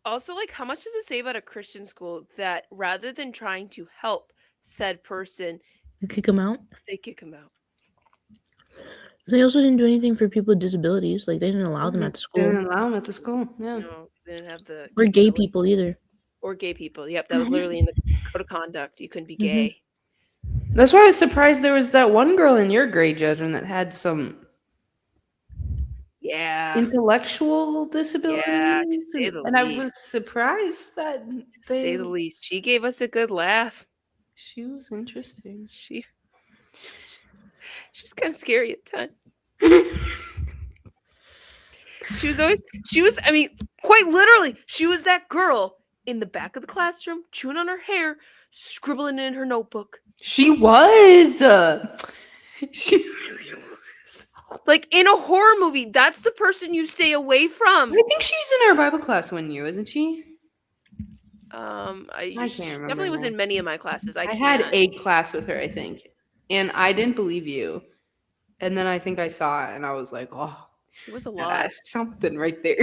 S3: Also, like, how much does it say about a Christian school that rather than trying to help said person,
S2: You kick him out?
S3: they kick him out?
S2: They also didn't do anything for people with disabilities. Like, they didn't allow them at the
S1: They
S2: school.
S1: didn't allow them at the school. Yeah.
S3: No, they didn't have the
S2: Or gay
S3: capability.
S2: people either.
S3: Or gay people. Yep, that was literally in the code of conduct. You couldn't be gay.
S1: That's why I was surprised there was that one girl in your grade, Jasmine, that had some
S3: Yeah.
S1: intellectual disabilities.
S3: Yeah, to say the
S1: and I was
S3: least.
S1: surprised that
S3: To say the least. She gave us a good laugh.
S1: she was interesting.
S3: She was kind of scary at times. I mean, quite literally, she was that girl in the back of the classroom, chewing on her hair, scribbling in her notebook.
S1: She was. She really was.
S3: Like in a horror movie, that's the person you stay away from.
S1: I think she's in our Bible class one year, wasn't she?
S3: I
S1: can't remember
S3: definitely was
S1: now.
S3: in many of my classes.
S1: I had a class with her, I think, and I didn't believe you. And then I think I saw it, and I was like, "Oh,
S3: It was a lot.
S1: that's something right there."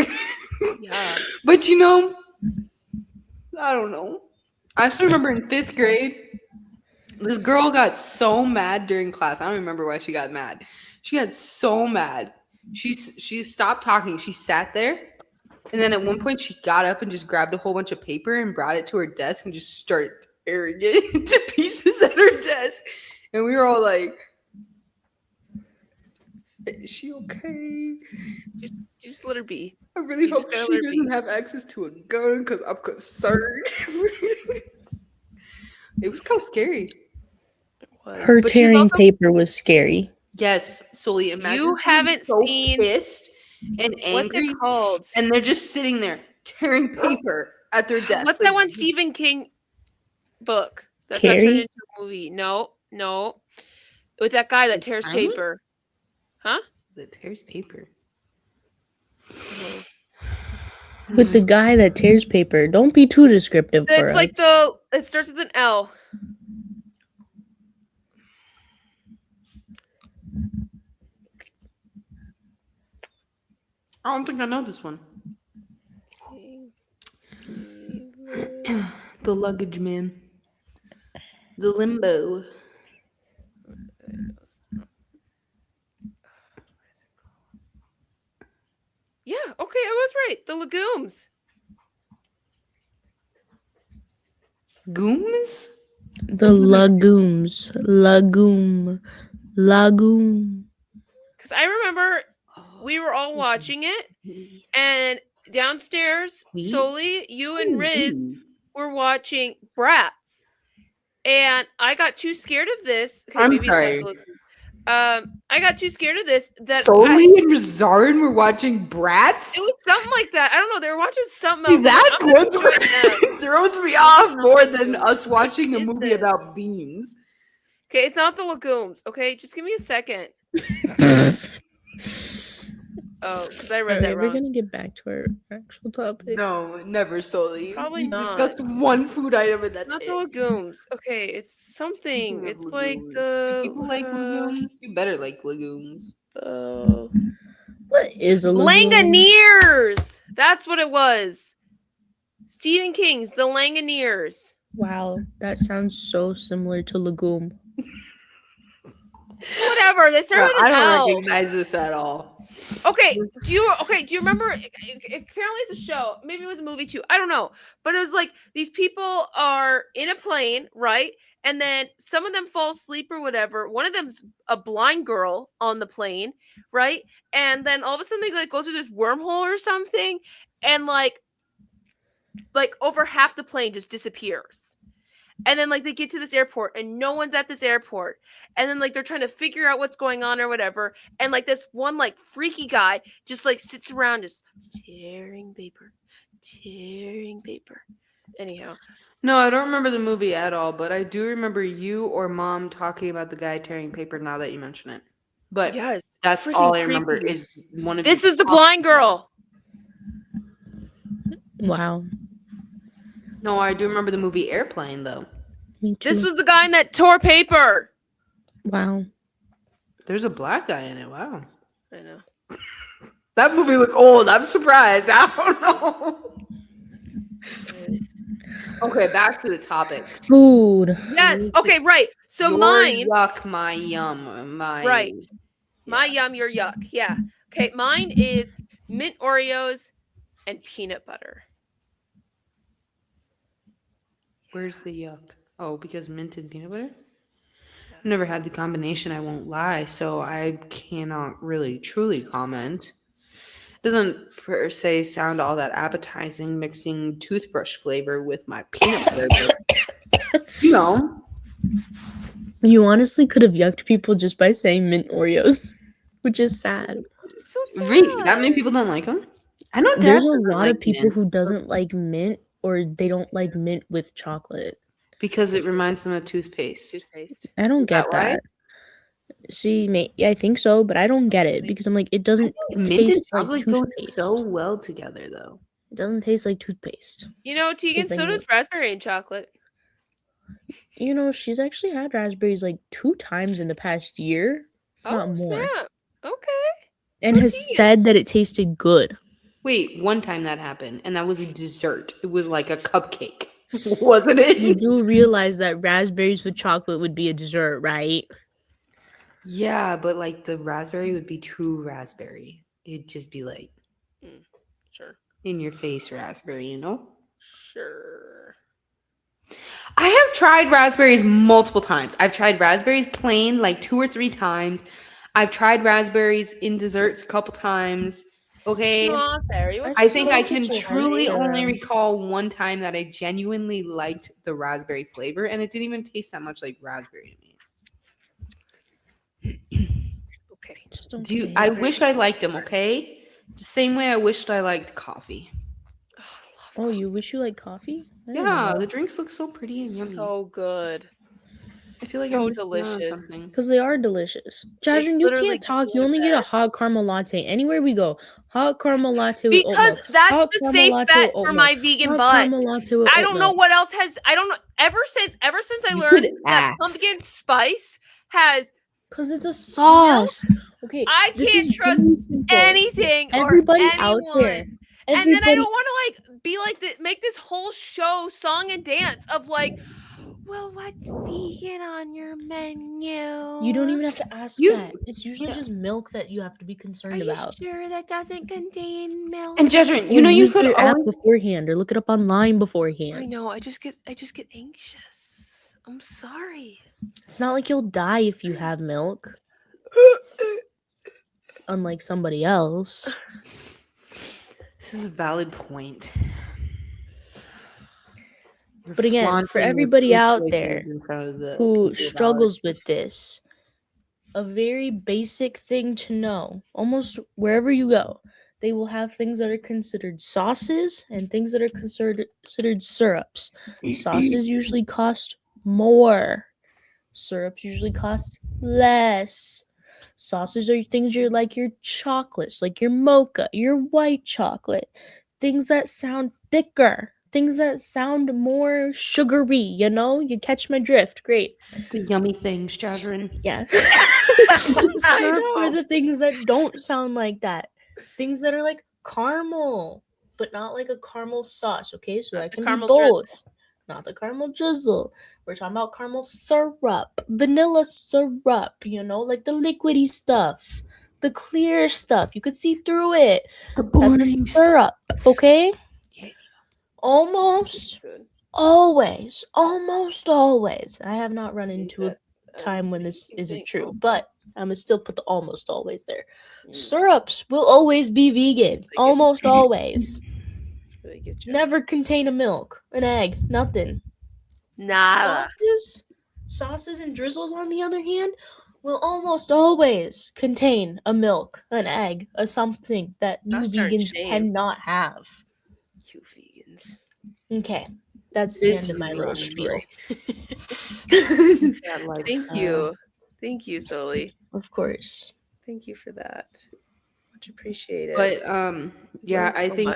S3: Yeah.
S1: But you know, I don't know. I still remember in 5th grade, this girl got so mad during class. I don't remember why she got mad. She got so mad. She stopped talking. She sat there, and then at one point she got up and just grabbed a whole bunch of paper and brought it to her desk and just started tearing it into pieces at her desk. And we were all like, "Is she okay?
S3: Just let her be.
S1: I really
S3: You
S1: hope
S3: just gotta
S1: she
S3: let her
S1: doesn't
S3: be."
S1: have access to a gun because I'm concerned." It was kind of scary.
S3: It was.
S2: Her
S3: But she's
S2: tearing
S3: also-
S2: paper was scary.
S1: Yes, Sully, imagine
S3: You
S1: being
S3: haven't
S1: so
S3: seen-
S1: pissed and
S3: What's
S1: angry,
S3: it called?
S1: and they're just sitting there tearing paper at their desk.
S3: What's that one Stephen King book that's
S2: Carrie?
S3: got turned into a movie? No. With that guy that tears
S1: Tiny?
S3: paper. Huh?
S1: That tears paper.
S2: With the guy that tears paper. Don't be too descriptive for
S3: It's
S2: us.
S3: like it starts with an L.
S1: I don't think I know this one. The luggage man. The limbo.
S3: Yeah, okay, I was right. The legumes.
S1: Gooms?
S2: The legumes. Lagoon.
S3: Because I remember we were all watching it, and downstairs,
S1: We?
S3: Soli, you and Riz were watching Bratz. And I got too scared of this. Okay,
S1: I'm
S3: maybe it's not
S1: sorry.
S3: the legumes. I got too scared of this that
S1: Soli and Rizard were watching Bratz?
S3: it was something like that. I don't know. They were watching something
S1: See,
S3: else.
S1: that's
S3: I'm gonna
S1: what
S3: join them.
S1: throws me off more than us watching a
S3: What is
S1: movie
S3: this?
S1: about beans.
S3: Okay, it's not the legumes. Okay, just give me a second. Oh, because I read that
S2: We're
S3: wrong.
S2: gonna get back to our actual topic.
S1: No, never Soli.
S3: Probably
S1: we
S3: not.
S1: discussed one food item and
S3: It's
S1: that's
S3: not
S1: it.
S3: the legumes. Okay, it's something.
S1: Speaking of
S3: It's like
S1: legumes,
S3: the
S1: do people like legumes? You better like legumes.
S2: What is a legume?
S3: Langaniers. That's what it was. Stephen King's The Langaniers.
S2: Wow, that sounds so similar to legume.
S3: Whatever. They start with
S1: I
S3: an
S1: don't
S3: L.
S1: recognize this at all.
S3: Okay, do you remember? Apparently, it's a show. Maybe it was a movie too. I don't know, but it was like these people are in a plane, right? And then some of them fall asleep or whatever. One of them's a blind girl on the plane, right? And then all of a sudden they like go through this wormhole or something, and like over half the plane just disappears. And then like they get to this airport and no one's at this airport. And then like they're trying to figure out what's going on or whatever. And like this one like freaky guy just like sits around just tearing paper. Anyhow.
S1: No, I don't remember the movie at all, but I do remember you or mom talking about the guy tearing paper now that you mention it. But
S3: Yes,
S1: that's
S3: freaking
S1: all I remember
S3: creepy.
S1: is one of
S3: This
S1: you
S3: is the
S1: talking
S3: blind girl.
S2: Wow.
S1: No, I do remember the movie Airplane though.
S2: Me too.
S3: This was the guy that tore paper.
S2: Wow.
S1: There's a black guy in it. Wow.
S3: I know.
S1: That movie looked old. I'm surprised. I don't know. Okay, back to the topic.
S2: Food.
S3: Yes. Okay, right. So
S1: Your
S3: mine.
S1: yuck, my yum, my
S3: Right. My yum, your yuck. Yeah. Okay, mine is mint Oreos and peanut butter.
S1: Where's the yuck? Oh, because mint and peanut butter? I've never had the combination, I won't lie, so I cannot really truly comment. It doesn't per se sound all that appetizing mixing toothbrush flavor with my peanut butter, but, you know.
S2: You honestly could have yucked people just by saying mint Oreos, which is sad.
S3: It's so sad.
S1: Really? That many people don't like them? I know Dad
S2: There's a
S1: doesn't
S2: lot
S1: like
S2: of people
S1: mint
S2: who doesn't like mint, or they don't like mint with chocolate.
S1: because it reminds them of toothpaste.
S2: I don't
S1: Is
S2: get
S1: that why?
S2: that. See, I think so, but I don't get it because I'm like, it doesn't
S1: Mint and
S2: taste like
S1: chocolate goes
S2: toothpaste.
S1: so well together, though.
S2: It doesn't taste like toothpaste.
S3: You know, Tegan,
S2: It's like
S3: so does raspberry and chocolate.
S2: You know, she's actually had raspberries like 2 times in the past year, if not more,
S3: Snap. Okay.
S2: and has
S3: Tegan.
S2: said that it tasted good.
S1: Wait, one time that happened, and that was a dessert. It was like a cupcake, wasn't it?
S2: You do realize that raspberries with chocolate would be a dessert, right?
S1: Yeah, but like the raspberry would be too raspberry. It'd just be like
S3: Sure.
S1: in your face raspberry, you know?
S3: Sure.
S1: I have tried raspberries multiple times. I've tried raspberries plain like 2 or 3 times. I've tried raspberries in desserts a couple times. Okay. I think I can truly only recall one time that I genuinely liked the raspberry flavor, and it didn't even taste that much like raspberry to me.
S3: Okay.
S1: I wish I liked them, okay? The same way I wished I liked coffee.
S2: Oh, you wish you liked coffee?
S1: Yeah, the drinks look so pretty and yummy.
S3: So good.
S1: I feel like
S3: so
S1: I'm missing out on
S3: delicious.
S1: something.
S2: Because they are delicious. Jasmine, you
S3: literally
S2: can't talk.
S3: gets
S2: You
S3: me
S2: only get a
S3: back.
S2: hot caramel latte. Anywhere we go, hot caramel latte with oat
S3: Because
S2: milk.
S3: that's
S2: Hot
S3: the
S2: caramel
S3: safe
S2: latte
S3: bet
S2: with oat
S3: for
S2: milk.
S3: my vegan
S2: Hot
S3: butt.
S2: caramel latte with
S3: I
S2: oat
S3: don't know
S2: milk.
S3: what else has. I don't know. Ever since I
S1: You
S3: learned
S1: could
S3: that
S1: ask.
S3: pumpkin spice has,
S2: Because it's a sauce. Okay,
S3: I
S2: this
S3: can't
S2: is
S3: trust
S2: very simple.
S3: anything
S2: Everybody
S3: or
S2: out
S3: anyone.
S2: there.
S3: And then I
S2: Everybody.
S3: don't want to like be like this, make this whole show song and dance of like, well, what's vegan on your menu?
S2: You don't even have to ask
S1: You-
S2: that. It's usually just milk that you have to be concerned
S3: Are you
S2: about.
S3: sure that doesn't contain milk?
S1: And Judgment,
S2: Or
S1: you know you
S2: use
S1: could
S2: your app
S1: always
S2: beforehand or look it up online
S3: I
S2: beforehand.
S3: know. I just get anxious. I'm sorry.
S2: It's not like you'll die if you have milk. Unlike somebody else.
S1: This is a valid point. You're
S2: But again,
S1: flaunting
S2: for
S1: your
S2: everybody
S1: food
S2: out
S1: choices
S2: there
S1: in front of the
S2: who
S1: people
S2: struggles
S1: about it.
S2: with this, a very basic thing to know, almost wherever you go, they will have things that are considered sauces and things that are considered syrups. Sauces usually cost more. Syrups usually cost less. Sauces are things you're like your chocolates, like your mocha, your white chocolate. Things that sound thicker. Things that sound more sugary, you know? You catch my drift. Great.
S1: The yummy things, Jasmine.
S2: Yeah.
S3: I
S2: Syrup are
S3: know.
S2: the things that don't sound like that. Things that are like caramel, but not like a caramel sauce, okay? So
S3: Not
S2: that
S3: the
S2: can be
S3: caramel
S2: both. not the caramel drizzle. We're talking about caramel syrup, vanilla syrup, like the liquidy stuff, the clear stuff. You could see through it.
S1: The
S2: That's a
S1: boring
S2: syrup, okay?
S1: Yeah.
S2: Almost
S3: Good.
S2: always. I have not run
S3: See
S2: into a
S3: that,
S2: time when this
S3: you
S2: isn't
S3: think,
S2: true,
S3: oh,
S2: but I'm gonna still put the almost always there.
S3: mm,
S2: Syrups will always be vegan. Almost always.
S3: really get you.
S2: Never contain a milk, an egg, nothing.
S3: Nada.
S2: Sauces and drizzles, on the other hand, will almost always contain a milk, an egg, or something that you
S3: That's our
S2: vegans
S3: shame.
S2: cannot have.
S3: You vegans.
S2: Okay, that's the
S1: It's
S2: end of my
S1: really
S2: little spiel.
S3: Thank you, Sully.
S2: Of course.
S3: Thank you for that. Much appreciated.
S1: But yeah,
S3: Learned so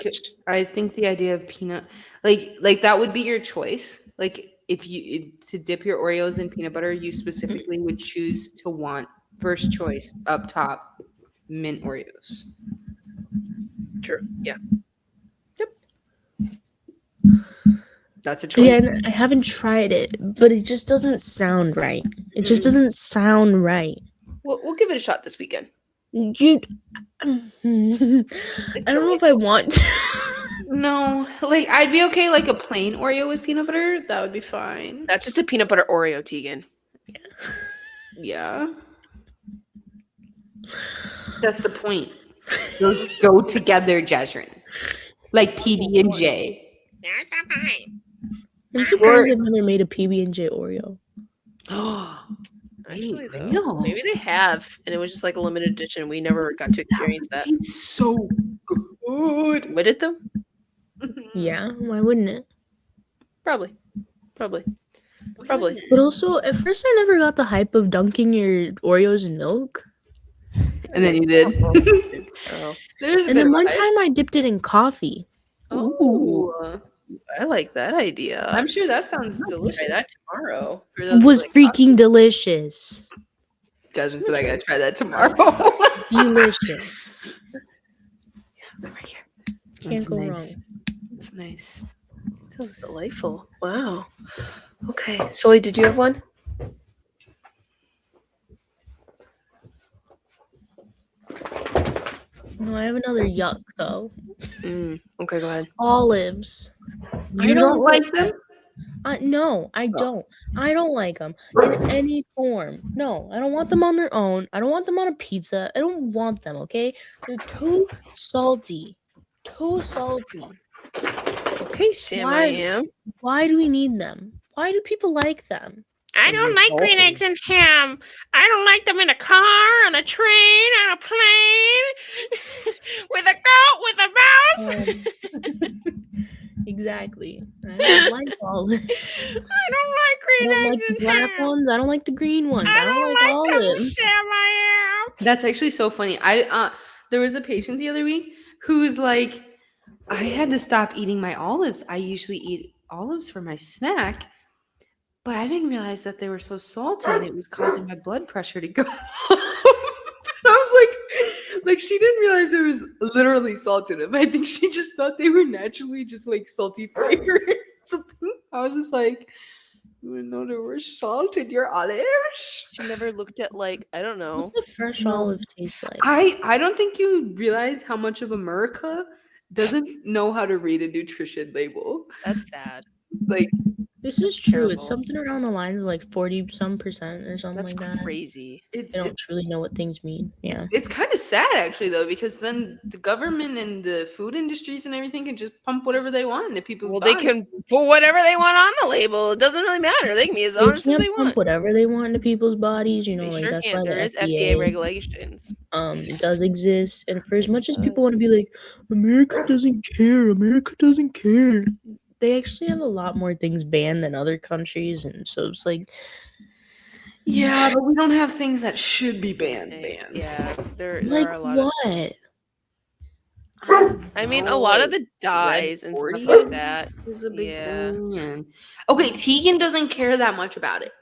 S1: I
S3: much.
S1: think the idea of peanut like that would be your choice. Like if you to dip your Oreos in peanut butter, you specifically would choose to want first choice up top mint Oreos.
S3: True. Yeah.
S1: That's a choice.
S2: Again, I haven't tried it, but it just doesn't sound right. It just doesn't sound right.
S3: We'll give it a shot this weekend.
S2: You, I don't know if I want to.
S1: No, like I'd be okay like a plain Oreo with peanut butter. That would be fine.
S3: That's just a peanut butter Oreo, Tegan.
S1: Yeah. That's the point. Those go together, Jazrin. Like PB and J.
S3: That's fine.
S2: I'm surprised they've never made a PB&J Oreo.
S3: Actually, though,
S1: No.
S3: maybe they have, and it was just like a limited edition. We never got to experience that.
S1: It's so good.
S3: Would it though?
S2: Yeah, why wouldn't it?
S3: Probably.
S2: But also, at first I never got the hype of dunking your Oreos in milk.
S1: And then you did.
S3: Oh.
S2: And then one time I dipped it in coffee.
S3: Oh, I like that idea.
S1: I'm sure that sounds delicious.
S3: Try that tomorrow.
S2: It was freaking delicious.
S1: Jasmine said I gotta try that tomorrow.
S2: Delicious.
S3: Yeah, right here.
S2: Can't go wrong.
S1: It's nice.
S3: Sounds delightful. Wow. Okay. Sully, did you have one?
S2: No, I have another yuck though.
S3: Okay, go ahead.
S2: Olives.
S1: You don't like them?
S2: No, I don't. I don't like them in any form. No, I don't want them on their own. I don't want them on a pizza. I don't want them, okay? They're too salty.
S3: Okay, Sam, I am.
S2: Why do we need them? Why do people like them?
S3: I don't like green eggs and ham. I don't like them in a car, on a train, on a plane, with a goat, with a mouse.
S2: Exactly. I don't like olives.
S3: I don't like green
S2: I don't
S3: eggs
S2: like the
S3: and
S2: black
S3: ham.
S2: ones. I don't like the green ones.
S3: I don't like
S2: olives.
S3: them, Sam, I am.
S1: That's actually so funny. There was a patient the other week who was like, I had to stop eating my olives. I usually eat olives for my snack, but I didn't realize that they were so salty and it was causing my blood pressure to go up. I was like she didn't realize it was literally salt in them. I think she just thought they were naturally just like salty flavor or something. I was just like, you didn't know there was salt in your olives?
S3: She never looked at, like, I don't know.
S2: What's a fresh olive taste like?
S1: I don't think you realize how much of America doesn't know how to read a nutrition label.
S3: That's sad.
S1: Like,
S2: This is true.
S3: terrible.
S2: It's something around the lines of like 40% or something
S3: That's
S2: like that.
S3: crazy.
S2: They don't truly know what things mean. Yeah.
S1: It's kind of sad actually though, because then the government and the food industries and everything can just pump whatever they want into people's
S3: Well, they
S1: bodies.
S3: can put whatever they want on the label. It doesn't really matter. They can be as
S2: They
S3: honest as
S2: can't
S3: they
S2: pump
S3: want.
S2: whatever they want into people's bodies. You know,
S3: They
S2: like
S3: sure
S2: that's
S3: can.
S2: why
S3: There
S2: the
S3: is FDA regulations.
S2: does exist. And for as much as people want to be like, America doesn't care. They actually have a lot more things banned than other countries, and so it's like,
S1: Yeah, but we don't have things that should be banned.
S3: Yeah, there
S2: like
S3: are a lot
S2: what?
S3: I mean, a lot of the dyes and stuff
S1: 40
S3: like that.
S1: is a big
S3: Yeah.
S1: thing. And okay, Tegan doesn't care that much about it,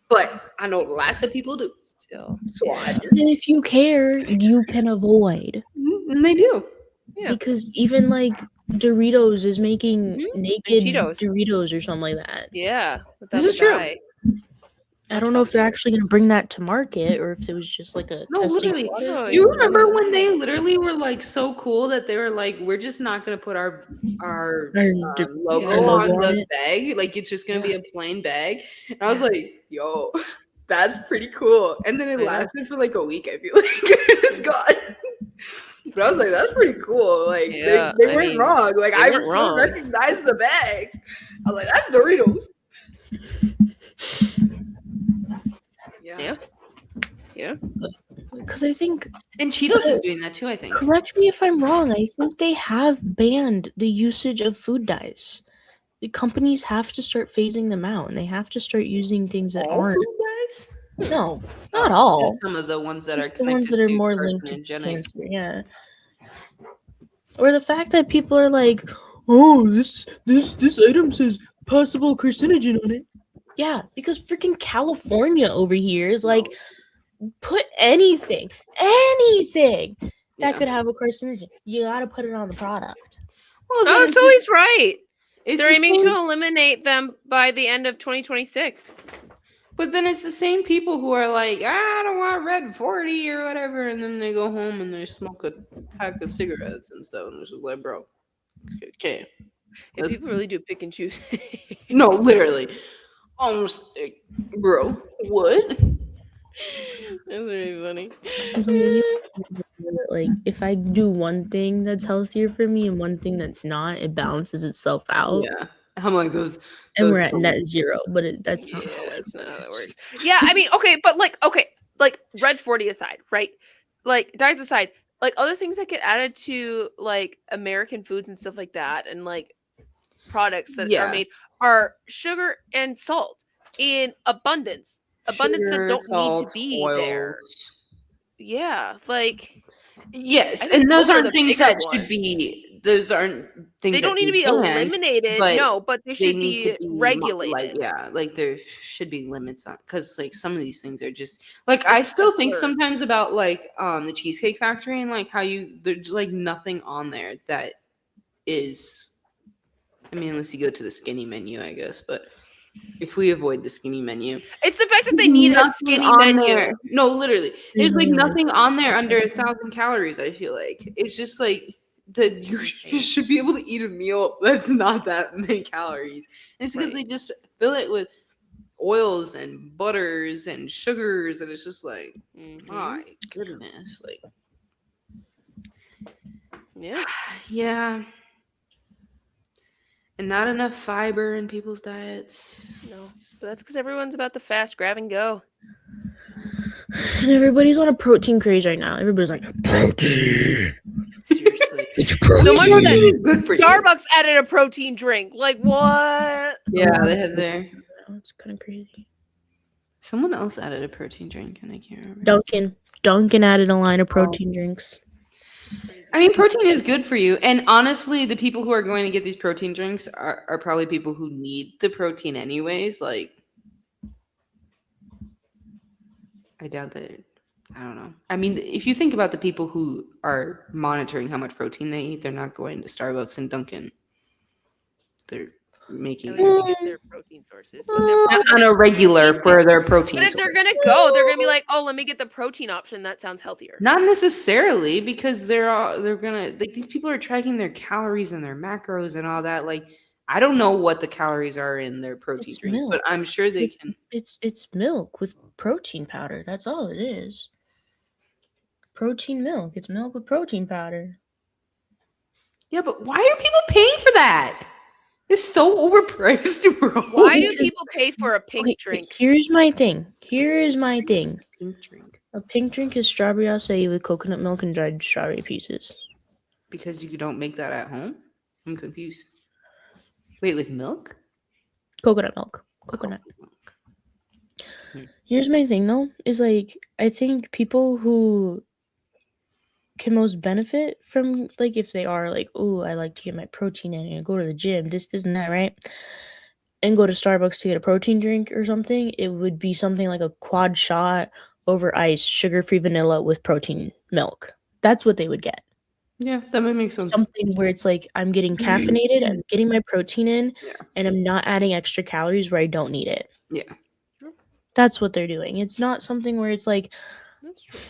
S1: but I know lots of people do.
S3: Still.
S1: Squad,
S2: And if you care, you can avoid.
S1: and they do.
S3: Yeah.
S2: Because even like Doritos is making
S3: Mhm.
S2: naked
S3: Cheetos.
S2: Doritos or something like that.
S3: Yeah, without
S1: This
S3: the
S1: is true.
S3: dye.
S2: I don't know if they're actually going to bring that to market or if it was just like a
S1: No,
S2: testing
S1: literally.
S2: water.
S3: Oh,
S1: Do you
S3: yeah.
S1: remember when they literally were like so cool that they were like, we're just not gonna put our logo
S2: Our logo
S1: on
S2: on
S1: the
S2: it?
S1: bag, like it's just gonna be
S2: Yeah.
S1: a plain bag. And I was like, yo, that's pretty cool. And then it
S3: I know.
S1: lasted for like a week. I feel like it's gone. But I was like, that's pretty cool. Like
S3: Yeah,
S1: they
S3: I
S1: weren't
S3: mean,
S1: wrong. Like
S3: they
S1: I
S3: weren't
S1: still
S3: wrong.
S1: recognize the bag. I was like, that's Doritos.
S3: Yeah. Yeah.
S2: Because I think,
S1: And Cheetos is doing that too, I think.
S2: correct me if I'm wrong, I think they have banned the usage of food dyes. The companies have to start phasing them out, and they have to start using things that
S1: All
S2: aren't.
S1: food dyes?
S2: No, not all.
S1: Just some of the ones that are
S2: Just the ones
S1: connected
S2: that are
S1: to
S2: more linked to
S1: carcinogenic.
S2: cancer. Yeah. Or the fact that people are like, oh, this item says possible carcinogen on it. Yeah, because freaking California over here is like, put anything that
S1: Yeah.
S2: could have a carcinogen. You gotta put it on the product.
S1: Well, then
S3: Oh,
S1: it's
S3: so he's right.
S1: it's
S3: They're
S1: the
S3: aiming
S1: same-
S3: to eliminate them by the end of 2026.
S1: But then it's the same people who are like, I don't want red 40 or whatever, and then they go home and they smoke a pack of cigarettes and stuff, and it's just like, bro, okay.
S3: Yeah,
S1: Let's-
S3: people really do pick and choose.
S1: No, literally. Almost, bro, what?
S3: That's really funny.
S2: Like, if I do one thing that's healthier for me and one thing that's not, it balances itself out.
S1: Yeah. I'm like, those.
S2: And we're at net zero, but that's not
S3: Yeah,
S2: how it
S3: that's not how that works. Yeah, I mean, okay, but like red 40 aside, right? Like dyes aside, like other things that get added to like American foods and stuff like that, and like products that
S1: Yeah.
S3: are made are sugar and salt in abundance that
S1: Sugar,
S3: don't need
S1: salt,
S3: to be there.
S1: oils.
S3: Yeah, like
S1: Yes,
S3: I think
S1: and those
S3: those are
S1: aren't
S3: the
S1: things
S3: bigger
S1: that should
S3: ones.
S1: be. Those aren't things
S3: They
S1: that
S3: don't need to be
S1: banned,
S3: eliminated,
S1: but
S3: no, but they
S1: they
S3: should
S1: need
S3: be
S1: to be
S3: regulated.
S1: like there should be limits on, because like some of these things are just like, I still think
S3: absurd.
S1: sometimes about like the Cheesecake Factory and like how there's like nothing on there that is, I mean, unless you go to the skinny menu, I guess, but if we avoid the skinny menu,
S3: It's the fact that they need a
S1: nothing
S3: skinny
S1: on
S3: menu.
S1: there. No, literally, there's like
S2: Yeah.
S1: nothing on there under 1,000 calories. I feel like it's just like that you should be able to eat a meal that's not that many calories. And it's because
S3: Right.
S1: they just fill it with oils and butters and sugars, and it's just like,
S3: Mhm.
S1: my goodness, like,
S3: Yeah.
S1: yeah. And not enough fiber in people's diets.
S3: No, but that's because everyone's about the fast grab and go.
S2: And everybody's on a protein craze right now. Everybody's like, protein.
S3: Seriously.
S2: Get your protein.
S3: So much that
S1: Good for you.
S3: Starbucks added a protein drink. Like what?
S1: Yeah, they had their.
S2: It's kind of crazy.
S1: Someone else added a protein drink, and I can't remember.
S2: Dunkin' added a line of protein drinks.
S1: I mean, protein is good for you. And honestly, the people who are going to get these protein drinks are probably people who need the protein anyways. Like, I doubt that. I don't know. I mean, if you think about the people who are monitoring how much protein they eat, they're not going to Starbucks and Dunkin'. They're making
S3: At least to get their protein sources. But they're
S1: on
S3: probably
S1: a regular for their protein.
S3: But if they're
S1: source.
S3: gonna go, they're gonna be like, oh, let me get the protein option. That sounds healthier.
S1: Not necessarily, because they're gonna, like, these people are tracking their calories and their macros and all that. Like, I don't know what the calories are in their protein
S2: It's
S1: drinks,
S2: milk.
S1: but I'm sure they can.
S2: It's milk with protein powder. That's all it is. Protein milk. It's milk with protein powder.
S1: Yeah, but why are people paying for that? It's so overpriced, bro.
S3: Why do people pay for a pink
S2: Okay,
S3: drink?
S2: Here's my thing.
S1: Pink drink?
S2: A pink drink is strawberry acai with coconut milk and dried strawberry pieces.
S1: Because you don't make that at home? I'm confused. Wait, with milk?
S2: Coconut milk. Coconut. Here's my thing though, is like, I think people who can most benefit from, like, if they are like, oh, I like to get my protein in and go to the gym, this and that, right? And go to Starbucks to get a protein drink or something, it would be something like a quad shot over ice, sugar-free vanilla with protein milk. That's what they would get.
S1: Yeah, that might make sense.
S2: Something where it's like I'm getting caffeinated, I'm getting my protein in,
S1: Yeah.
S2: and I'm not adding extra calories where I don't need it.
S1: Yeah.
S2: That's what they're doing. It's not something where it's like,
S3: That's true.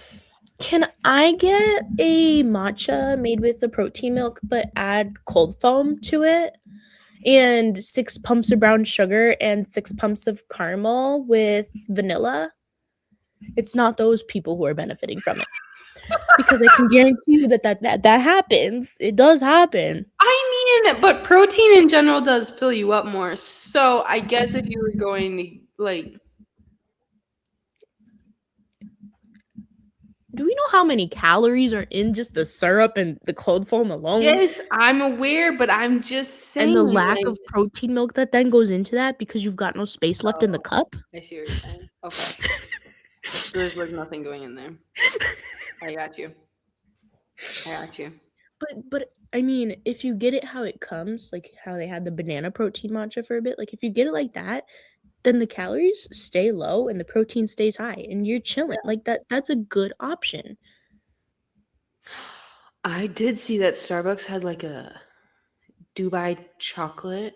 S2: can I get a matcha made with the protein milk but add cold foam to it? And 6 pumps of brown sugar and 6 pumps of caramel with vanilla? It's not those people who are benefiting from it. Because I can guarantee you that happens. It does happen.
S1: I mean, but protein in general does fill you up more. So I guess if you were going to like,
S2: Do we know how many calories are in just the syrup and the cold foam alone?
S1: yes, I'm aware, but I'm just saying.
S2: And the lack
S1: like,
S2: of protein milk that then goes into that because you've got no space left in the cup?
S1: I see what you're saying. Okay. So there's like nothing going in there. I got you.
S2: But I mean, if you get it how it comes, like how they had the banana protein matcha for a bit, like if you get it like that, then the calories stay low and the protein stays high and you're chilling. Like that's a good option.
S1: I did see that Starbucks had like a Dubai chocolate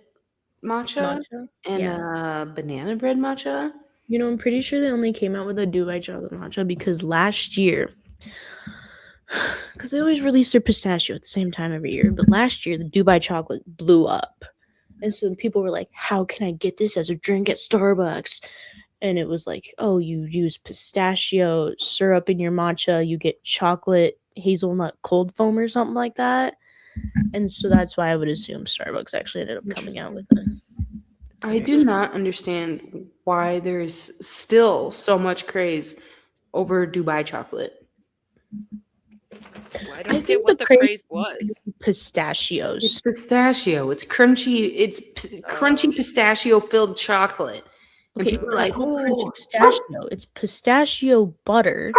S1: matcha and
S2: Yeah.
S1: a banana bread matcha.
S2: You know, I'm pretty sure they only came out with a Dubai chocolate matcha because last year, because they always release their pistachio at the same time every year, but last year the Dubai chocolate blew up. And so people were like, how can I get this as a drink at Starbucks? And it was like, oh, you use pistachio syrup in your matcha, you get chocolate hazelnut cold foam or something like that. And so that's why I would assume Starbucks actually ended up coming out with it.
S1: I do not understand why there's still so much craze over Dubai chocolate.
S3: Well, I don't get what the craze was.
S2: Pistachios.
S1: It's pistachio. It's crunchy. It's crunchy pistachio-filled chocolate. And
S2: Okay,
S1: people are like,
S2: crunchy pistachio. It's pistachio butter.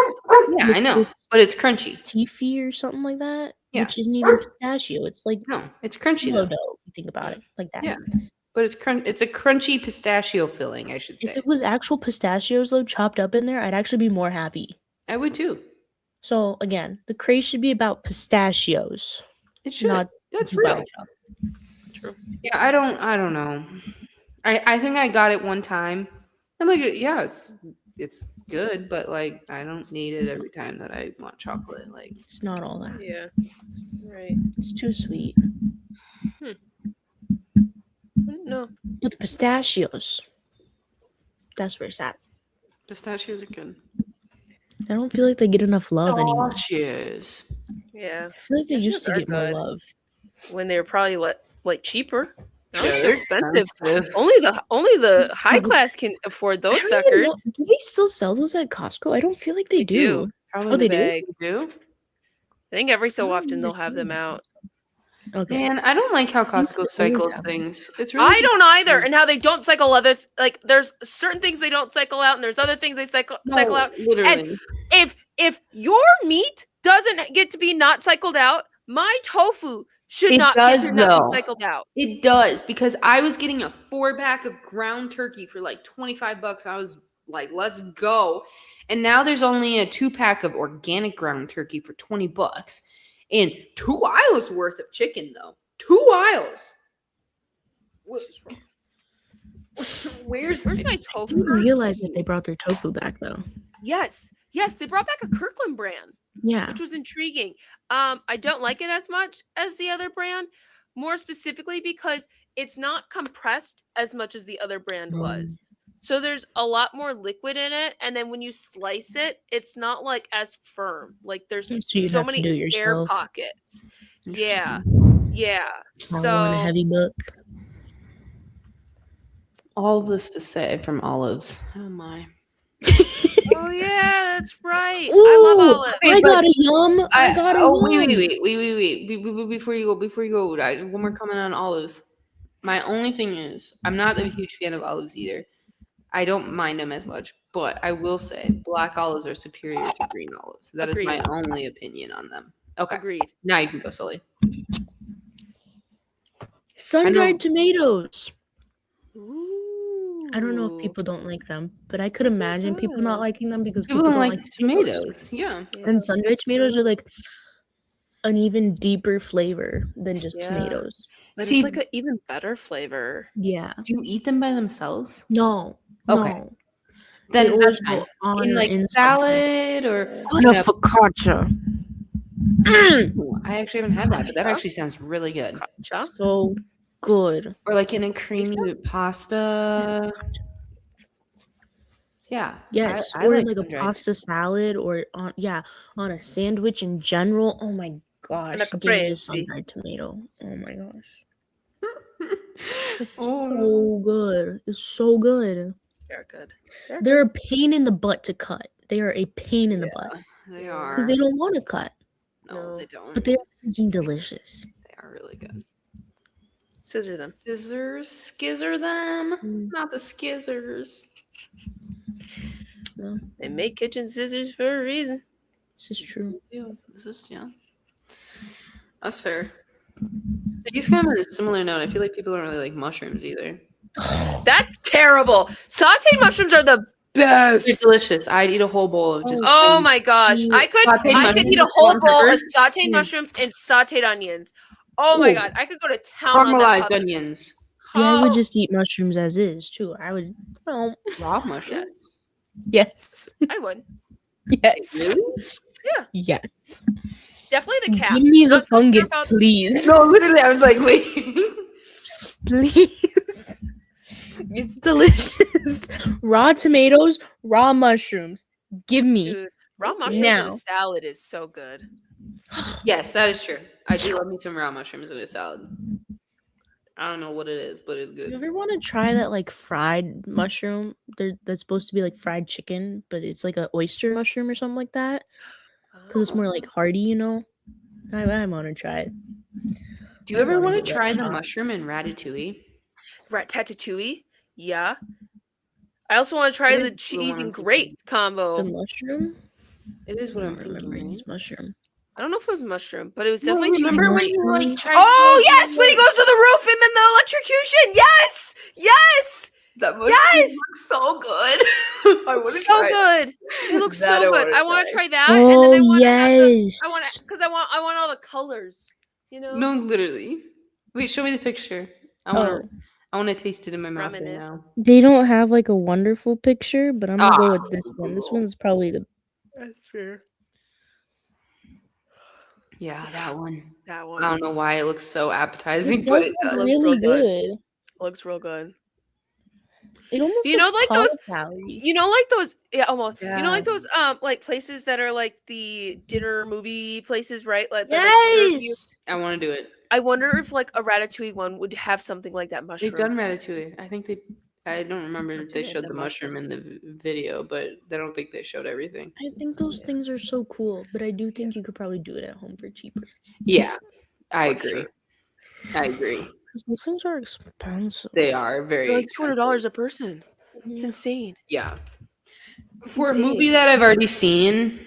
S1: Yeah, I know, but it's crunchy.
S2: Tiffy or something like that,
S1: Yeah.
S2: which isn't even pistachio. It's like
S1: No, it's crunchy
S2: phyllo
S1: though.
S2: dough. If you think about it like that.
S1: Yeah, but it's a crunchy pistachio filling, I should say.
S2: If it was actual pistachios though chopped up in there, I'd actually be more happy.
S1: I would too.
S2: So again, the craze should be about pistachios.
S1: It should.
S2: Not
S1: That's
S2: Dubai
S1: real.
S2: chocolate.
S3: True.
S1: Yeah, I don't know. I think I got it one time, and like, yeah, it's good, but like, I don't need it every time that I want chocolate. Like,
S2: It's not all that.
S3: Yeah. Right.
S2: It's too sweet.
S3: No.
S2: But the pistachios, that's where it's at.
S1: pistachios are good.
S2: I don't feel like they get enough love anymore.
S1: Cheers.
S3: Yeah.
S2: I feel like they used to
S3: Pistachios
S2: get
S3: are
S2: more
S3: good.
S2: love.
S3: When they were probably like cheaper. Now
S1: Yeah,
S3: it's so
S1: they're
S3: expensive. Only the high class can afford those
S2: I don't even know-
S3: suckers.
S2: Do they still sell those at Costco? I don't feel like they do.
S1: Probably
S2: Oh, they
S3: bag.
S1: do.
S3: I think every so
S2: I don't
S3: often they'll
S2: remember
S3: have them
S2: seeing them.
S3: out.
S2: Okay.
S1: Man, I don't like how
S2: Things
S1: Costco
S2: that always
S1: cycles
S2: happen.
S1: things. It's really
S3: I don't either, and how they don't cycle other like there's certain things they don't cycle out, and there's other things they cycle out.
S1: Literally.
S3: If your meat doesn't get to be not cycled out, my tofu should
S1: It
S3: not
S1: does,
S3: get to not
S1: though.
S3: be cycled out.
S1: It does, because I was getting a 4-pack of ground turkey for like $25. I was like, let's go. And now there's only a 2-pack of organic ground turkey for $20. And 2 aisles worth of chicken, though. 2 aisles. Where's
S3: my
S2: I
S3: tofu?
S2: didn't realize that they brought their tofu back though.
S3: Yes, they brought back a Kirkland brand,
S2: Yeah.
S3: which was intriguing. I don't like it as much as the other brand, more specifically because it's not compressed as much as the other brand was. So there's a lot more liquid in it, and then when you slice it, it's not like as firm. Like there's
S2: you'd
S3: so
S2: have to
S3: many
S2: do it
S3: air
S2: yourself.
S3: pockets. Yeah.
S2: I want a
S3: So
S2: heavy book.
S1: all of this to say from olives? Oh my.
S3: oh yeah, that's right.
S2: Ooh,
S3: I love olives.
S2: I got a yum. I got a yum.
S1: Wait. Before you go, one more comment on olives. My only thing is, I'm not a huge fan of olives either. I don't mind them as much, but I will say black olives are superior to green olives. That is my only opinion on them. Okay.
S3: Agreed.
S1: Now you can go, Sully.
S2: Sun-dried tomatoes.
S3: Ooh.
S2: I don't know if people don't like them, but I could imagine people not liking them because
S1: People don't like tomatoes. Yeah.
S2: And sun-dried tomatoes are like an even deeper flavor than just
S3: Yeah.
S2: tomatoes.
S3: But
S1: See-
S3: it's like an even better flavor.
S2: Yeah.
S1: Do you eat them by themselves?
S2: No.
S1: Okay.
S2: No.
S1: Then
S2: They always
S1: that's
S2: go
S1: fine.
S2: on
S1: In
S2: or
S1: like
S2: in
S1: salad or
S2: on a focaccia.
S1: Ooh, I actually haven't had that, but that
S3: Focaccia?
S1: actually sounds really good.
S3: Gotcha.
S2: So good.
S1: Or like in a creamy pasta. Yeah.
S2: Yes,
S1: I
S2: or in
S1: like
S2: like a
S1: sun-dried.
S2: pasta salad, or on on a sandwich in general. Oh my gosh, give me a
S3: caprese.
S2: sun-dried tomato. Oh my gosh, it's
S1: Oh.
S2: so good. It's so good.
S3: They're good.
S2: They're a pain in the butt to cut. They are a pain in the butt
S1: They
S3: Yeah.
S1: are.
S2: because they don't want to cut,
S1: No,
S3: No.
S1: they don't.
S2: but they're freaking delicious.
S1: They are really good.
S3: Scissor them.
S1: Scissors, skizzer them.
S2: Mm.
S1: Not the skizzers.
S2: No,
S3: They make kitchen scissors for a reason.
S2: this is true.
S1: This is That's fair. I guess kind of on a similar note, I feel like people don't really like mushrooms either.
S3: That's terrible. Sauteed mushrooms are the best.
S1: They're delicious. I'd eat a whole bowl of just.
S3: Oh
S1: plain-
S3: my gosh. I could
S1: Sauteed
S3: eat a
S1: mushrooms,
S3: whole
S1: salt and
S3: bowl
S1: pepper.
S3: of sauteed mushrooms and sauteed onions. Oh my
S1: Ooh.
S3: god. I could go to town on that
S1: Caramelized
S3: puppy.
S1: onions.
S2: Yeah, I would
S3: Oh,
S2: just eat mushrooms as is too. I would. Oh,
S1: Raw mushrooms.
S2: yes,
S3: I would.
S2: yes,
S1: Really?
S2: yes.
S3: Definitely the cap.
S2: Give me the
S3: Not so sure
S2: fungus,
S3: about-
S2: please.
S1: No, literally, I was like, wait.
S2: Please. It's delicious. Raw tomatoes, raw mushrooms. Give me.
S3: Dude, raw mushrooms in
S2: Now.
S3: a salad is so good.
S1: Yes, that is true. I do love me some raw mushrooms in a salad. I don't know what it is, but it's
S2: You
S1: good.
S2: ever want to try that like fried mushroom? That's supposed to be like fried chicken, but it's like an oyster mushroom or something like that. Because it's more like hearty, you know? I want to try it.
S1: Do you
S2: I
S1: ever
S2: wanna
S1: want to
S2: give that
S1: try
S2: a
S1: the
S2: shot.
S1: mushroom in ratatouille?
S3: Ratatouille? Yeah. I also want to try
S1: It
S3: the
S1: is the
S3: cheese
S1: one
S3: and
S1: I'm thinking.
S3: grape combo.
S2: The mushroom?
S1: It is what
S2: I
S1: I'm
S2: don't
S1: thinking.
S2: remember
S1: Right?
S2: his mushroom.
S3: I don't know if it was mushroom, but it was
S1: No,
S3: definitely cheese and
S1: remember when
S3: grape.
S1: you like tried?
S3: Oh yes, when he goes to the roof and then the electrocution. Yes, yes,
S1: That mushroom
S3: yes!
S1: looks so good. I want to
S3: so
S1: try it.
S3: good. It looks
S1: That
S3: so
S1: I
S3: good.
S1: wanna
S3: I want to
S1: try.
S3: try that, and then I
S2: Oh,
S3: want to have the.
S2: yes.
S3: I want because I want all the colors. You know.
S1: No, literally. Wait, show me the picture. I want to taste it in my mouth right
S3: Reminisce.
S1: now.
S2: They don't have like a wonderful picture, but I'm gonna go with this one. This
S1: Google.
S2: one's probably the
S3: That's fair.
S1: Yeah, that one.
S3: That
S1: I
S3: one
S1: don't know why it looks so appetizing,
S2: It
S1: but
S2: does
S1: it
S2: look
S1: does.
S3: looks
S2: really
S3: real good.
S2: good.
S3: looks real good.
S2: It almost
S3: You know,
S2: looks
S3: like those-
S2: cauliflower-y.
S3: You know, like those, yeah, almost. You know,
S1: Yeah.
S3: like those, like places that are like the dinner movie places, right? Like that, like, serve you.
S2: Yes.
S1: I want to do it.
S3: I wonder if like a Ratatouille one would have something like that mushroom.
S1: They've done Ratatouille. I think they. I don't remember if they
S3: Ratatouille
S1: showed
S3: has
S1: the
S3: a
S1: mushroom in the video, but I don't think they showed everything.
S2: I think those things are so cool, but I do think you could probably do it at home for cheaper.
S1: Yeah, I
S3: For
S1: agree.
S3: sure.
S1: I agree.
S2: 'Cause those things are expensive.
S1: They are very
S3: They're like
S1: expensive.
S3: $200 a person. It's insane.
S1: Yeah. For a
S3: Insane.
S1: movie that I've already seen,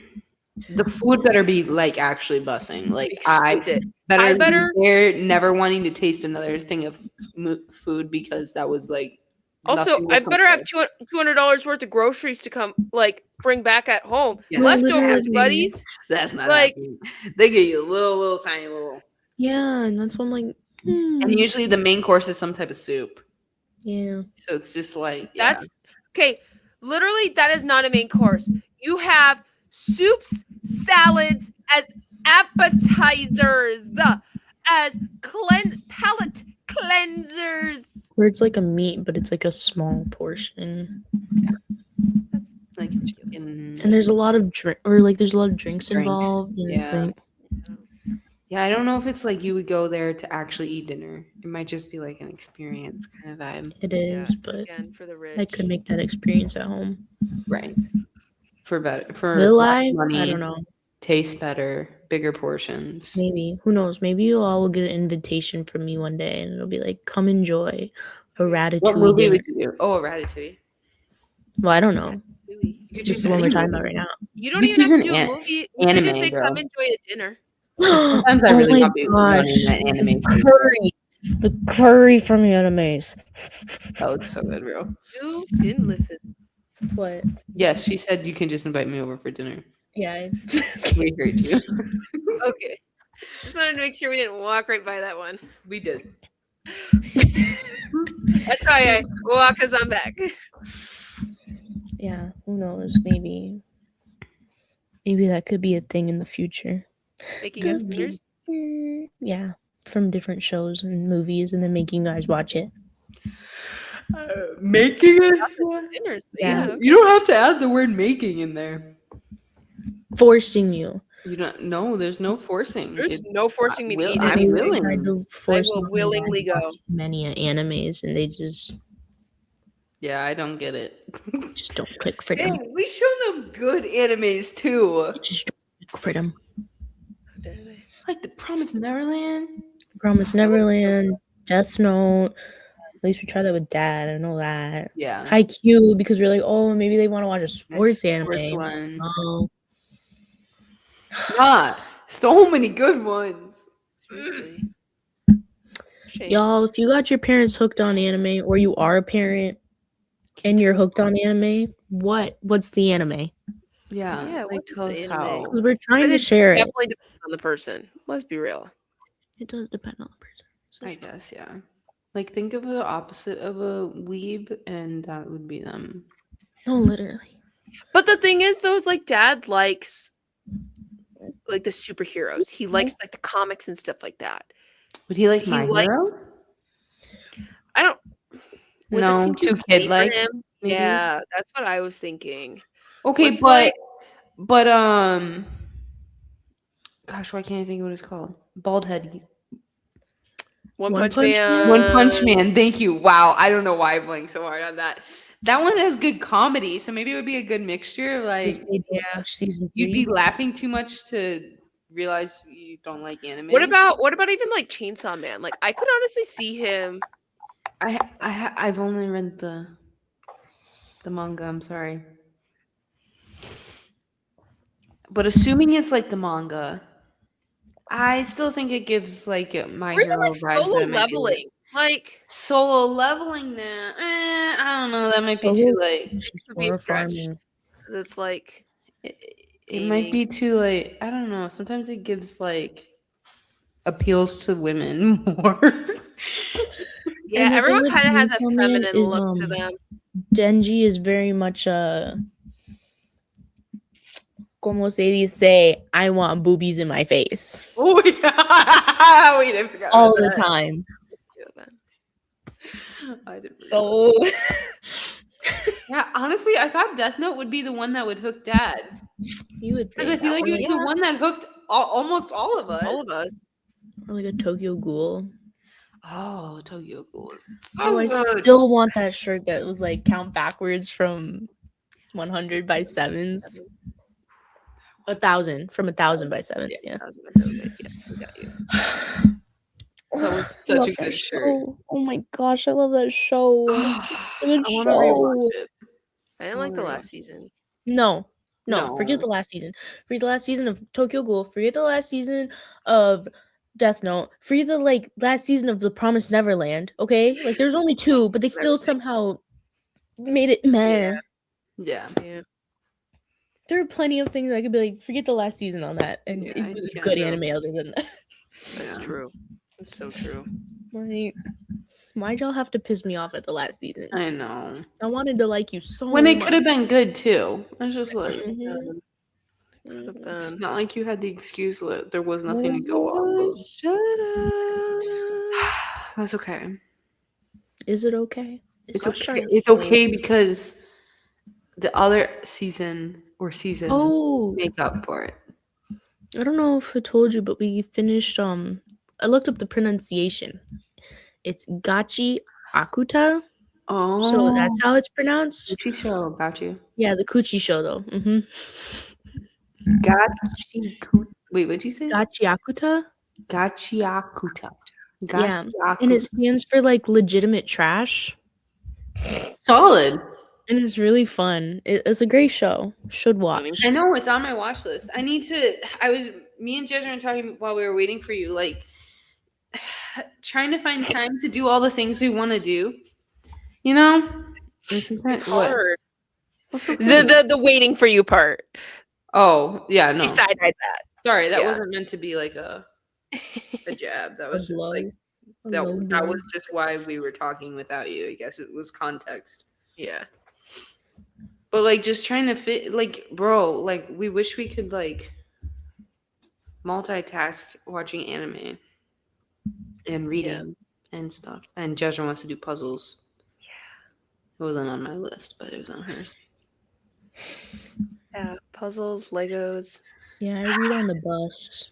S1: the food better be like actually bussing. Like
S3: Exquisite.
S1: I
S3: I
S1: better
S3: better-
S1: be there, never wanting to taste another thing of food because that was like.
S3: Also,
S1: nothing will
S3: I better have
S1: compare.
S3: $200 worth of groceries to come, like, bring back at home.
S1: Yeah,
S3: Leftovers,
S2: literally.
S3: buddies.
S1: That's not
S3: like-
S1: happening. They give you a little tiny little.
S2: Yeah, and that's why I'm like,
S1: And usually the main course is some type of soup.
S2: yeah.
S1: So it's just like yeah.
S3: That's okay. Literally, that is not a main course. You have soups, salads as appetizers, as palate cleansers.
S2: Where it's like a meat, but it's like a small portion,
S1: like chicken.
S2: and there's a lot of there's a lot of drinks
S1: Drinks,
S2: involved. And it's
S1: yeah.
S2: like,
S1: Yeah, I don't know if it's like you would go there to actually eat dinner. It might just be like an experience kind of vibe.
S2: it
S3: Yeah,
S2: is, but
S3: again, for the rich.
S2: I could make that experience at home.
S1: Right. For better for
S2: Will
S1: less
S2: I?
S1: money,
S2: I don't know.
S1: taste better, bigger portions.
S2: Maybe. Who knows? Maybe you all will get an invitation from me one day, and it'll be like, "Come enjoy a ratatouille
S1: What movie
S2: dinner."
S1: would you do? Oh, a Ratatouille.
S2: Well, I don't know.
S3: Movie.
S1: You could
S2: This is
S1: choose
S2: the one we're
S1: any
S2: talking
S1: movie.
S2: about right now.
S3: You don't
S1: You
S3: even
S1: choose
S3: have to
S1: an
S3: do a
S1: an-
S3: movie. You can
S1: anime,
S3: just say,
S1: girl.
S3: "Come enjoy a dinner."
S1: Sometimes I
S2: Oh
S1: really
S2: my
S1: want to be
S2: gosh.
S1: that anime.
S2: The curry from the animes.
S1: That looks so good, bro.
S3: You didn't listen.
S2: What?
S1: Yes, she said you can just invite me over for dinner.
S2: Yeah.
S1: We heard you.
S3: Okay. Just wanted to make sure we didn't walk right by that one.
S1: We did.
S3: That's why I walked us on back.
S2: Yeah, who knows? Maybe that could be a thing in the future.
S3: Making us winners.
S2: Yeah, from different shows and movies, and then making you guys watch it.
S1: Making us.
S3: Winners.
S2: Yeah.
S3: Yeah.
S1: You don't have to add the word "making" in there.
S2: Forcing you.
S1: You don't. No, there's no forcing.
S3: There's no forcing me to eat
S1: I'm
S2: They
S3: anything.
S1: willing.
S2: tried to force
S3: will
S2: me to
S3: willingly go.
S2: watch many animes, and they just
S1: Yeah, I don't get it.
S2: don't click for them.
S1: Hey, we show them good animes too,
S2: Just don't click for them.
S1: like The Promised Neverland.
S2: Promise Neverland, Death Note. At least we tried that with Dad. I know that.
S1: Yeah,
S2: Haikyuu, because we're like, oh, maybe they want to watch a sports anime.
S1: one.
S2: Oh,
S1: Ah, so many good ones.
S3: Seriously. Shame.
S2: y'all, if you got your parents hooked on anime, or you are a parent and you're hooked on anime, what's the anime?
S1: Yeah,
S3: Yeah,
S1: like
S3: what is
S1: tell
S3: the
S1: us
S3: anime?
S1: how.
S2: Because we're trying
S3: But
S2: to
S3: it
S2: share it.
S3: definitely depends on the person. Let's be real.
S2: It does depend on the person. So
S1: I guess, yeah. Like, think of the opposite of a weeb, and that would be them.
S2: no, literally.
S3: But the thing is, though, is like Dad likes like the superheroes. He likes like the comics and stuff like that.
S1: Would he like
S3: He
S1: My
S3: likes-
S1: Hero?
S3: I don't. Would that
S1: No,
S3: seem
S1: too
S3: gay for
S1: kid-like,
S3: him?
S1: maybe?
S3: Yeah, that's what I was thinking.
S1: Okay,
S3: What's
S1: but
S3: like-
S1: gosh, why can't I think of what it's called? Bald head.
S3: One
S2: One
S3: Punch
S2: Punch
S3: Man.
S2: Man?
S1: One Punch Man. Thank you. Wow, I don't know why I blinked so hard on that. That one has good comedy, so maybe it would be a good mixture. Like,
S3: Yeah.
S2: Season 3.
S1: you'd be laughing too much to realize you don't like anime.
S3: What about even like Chainsaw Man? Like I could honestly see him.
S1: I've only read the manga. I'm sorry, but assuming it's like the manga, I still think it gives like My
S3: Or even
S1: Hero
S3: like
S1: vibes.
S3: solo
S1: that it might be, like,
S3: leveling. Like
S1: solo leveling that. I don't know. That might be
S2: Solo-
S1: too like.
S3: could be a
S2: Or
S3: stretch.
S2: farming.
S3: It's like
S1: It might be too like. I don't know. Sometimes it gives like appeals to women more.
S3: yeah,
S2: And the
S3: everyone
S2: thing with
S3: kind of has a
S2: Chainsaw Man
S3: feminine
S2: is,
S3: look to them.
S2: Denji is very much como se dice, I want boobies in my face
S1: Oh yeah. Wait, I forgot
S2: all
S1: about
S2: the
S1: that.
S2: time.
S1: I didn't forget
S2: So
S1: yeah, honestly, I thought Death Note would be the one that would hook Dad.
S2: you would
S1: Because I
S2: think
S1: feel
S2: that
S1: like
S2: one,
S1: it's the one that hooked almost all of us.
S3: All of us.
S2: or like a Tokyo Ghoul.
S1: Oh, Tokyo Ghoul is
S2: Oh, I still want that shirt that was like count backwards from 100 by sevens. 1,000 from 1,000 by sevens. Yeah.
S3: Yeah, we got you.
S1: That was
S2: I
S1: such
S2: love
S1: a
S2: that
S1: good shirt.
S2: show. Oh my gosh, I love that show.
S1: I
S2: Good
S1: want to
S2: show.
S1: rewatch it.
S3: I didn't like the last season.
S2: No,
S1: No.
S2: forget the last season. Forget the last season of Tokyo Ghoul. Forget the last season of Death Note. Forget the last season of The Promised Neverland. Okay, like there's only 2, but they still somehow made it meh.
S1: Yeah.
S3: Yeah.
S2: There are plenty of things I could be like, forget the last season on that, and
S1: Yeah,
S2: it was a
S1: yeah,
S2: good
S1: no.
S2: anime other than that.
S3: That's
S1: Yeah.
S3: true. It's so true.
S2: Like, why'd y'all have to piss me off at the last season?
S1: I know.
S2: I wanted to like you so
S1: When it
S2: much.
S1: could have been good too. It's just like
S2: Mhm.
S3: Could've
S1: it's
S3: been.
S1: not like you had the excuse that there was nothing to go off of.
S3: Shut up.
S1: That's okay.
S2: Is it okay?
S1: It's
S3: Gosh,
S1: okay.
S3: darn
S1: It's
S3: it.
S1: okay because the other season or seasons
S2: Oh,
S1: make up for it.
S2: I don't know if I told you, but we finished. I looked up the pronunciation. It's Gachi Akuta,
S1: Oh,
S2: so that's how it's pronounced.
S1: Gucci show. Got you.
S2: Yeah, the Coochie show though.
S1: Wait, what'd you say?
S2: Gachi Akuta.
S1: Gachiakuta.
S2: Yeah, and it stands for like legitimate trash,
S1: solid.
S2: and it's really fun. It's a great show. Should watch.
S1: I know it's on my watch list. I need to. Me and Jess were talking while we were waiting for you, like trying to find time to do all the things we want to do. You know, and sometimes
S3: It's hard.
S1: What's so funny?
S3: The waiting for you part.
S1: Oh yeah, no.
S3: Besides that.
S1: Sorry, that
S3: Yeah.
S1: wasn't meant to be like a a jab. That
S2: A
S1: was
S2: blow.
S1: like
S2: A
S1: that.
S2: low
S1: That
S2: blow.
S1: was just why we were talking without you. I guess it was context.
S3: Yeah.
S1: But like, just trying to fit, like, bro, like, we wish we could like multitask watching anime and reading and stuff. And Jezra wants to do puzzles. It wasn't on my list, but it was on hers.
S3: Yeah. Puzzles, Legos.
S2: Yeah, I read on the bus.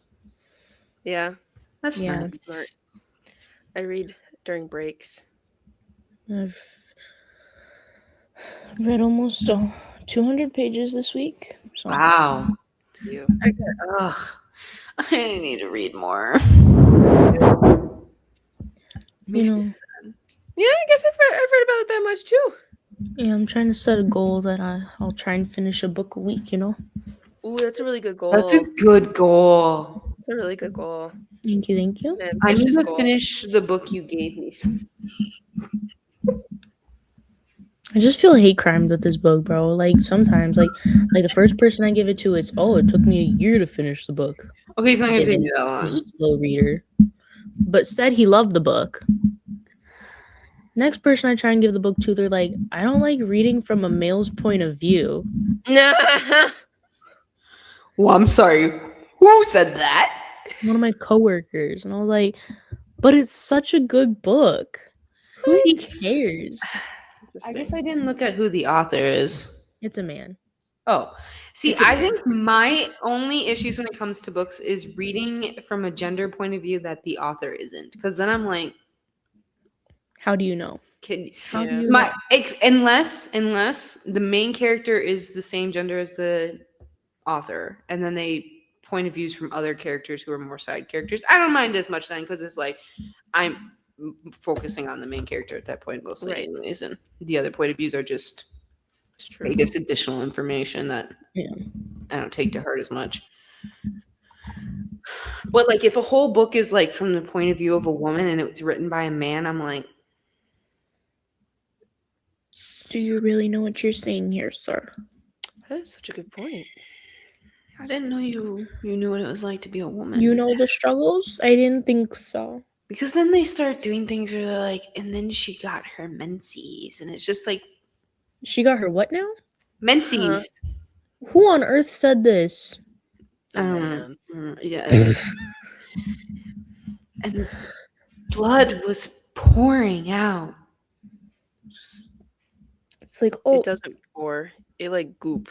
S3: Yeah.
S1: That's
S2: Yeah.
S1: nice.
S3: Smart. I read during breaks.
S2: I've read almost 200 pages this week. So.
S1: Wow.
S3: You.
S1: Ugh. I need to read more.
S2: You know,
S3: Yeah, I guess I've read about it that much too.
S2: yeah, I'm trying to set a goal that I'll try and finish a book a week, you know?
S3: Ooh, that's a really good goal.
S1: That's a good goal.
S3: That's a really good goal.
S2: Thank you, thank you.
S3: An
S1: I need
S3: ambitious
S1: to
S3: goal.
S1: finish the book you gave me.
S2: I just feel hate crimed with this book, bro. Like sometimes, like the first person I give it to, it's it took me a year to finish the book.
S1: Okay, he's not gonna take
S2: And
S1: you that
S2: he's
S1: long.
S2: a slow reader, but said he loved the book. Next person I try and give the book to, they're like, I don't like reading from a male's point of view.
S1: Well, I'm sorry. Who said that?
S2: One of my coworkers, and I was like, but it's such a good book. Who cares?
S1: I guess I didn't look at who the author is.
S2: It's a man.
S1: Oh, see, I think my only issues when it comes to books is reading from a gender point of view that the author isn't, because then I'm like,
S2: how do you know?
S3: How do you
S1: unless the main character is the same gender as the author, and then they point of views from other characters who are more side characters. I don't mind as much then, because it's like I'm focusing on the main character at that point mostly, anyways, and the other point of views are just, I guess, additional information that I don't take to heart as much. But like, if a whole book is like from the point of view of a woman and it's written by a man, I'm like,
S2: do you really know what you're saying here, sir?
S3: That is such a good point.
S1: I didn't know you knew what it was like to be a woman.
S2: You know the struggles? I didn't think so.
S1: Because then they start doing things where they're like, and then she got her menses, and it's just like,
S2: she got her what now?
S1: Menses.
S2: Who on earth said this?
S1: Yeah. And blood was pouring out.
S2: It's like,
S3: It doesn't pour. It like goop.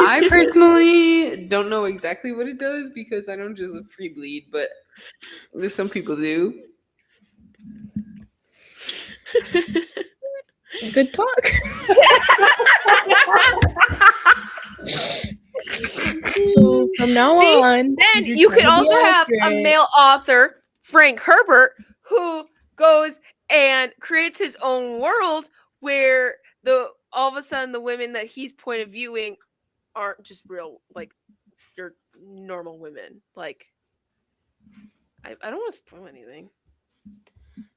S1: I personally don't know exactly what it does because I don't just free bleed, but there's some people do.
S2: Good talk. So from now on,
S3: then you could also have a male author, Frank Herbert, who goes and creates his own world where all of a sudden the women that he's point of viewing aren't just real, like, your normal women. Like, I don't want to spoil anything.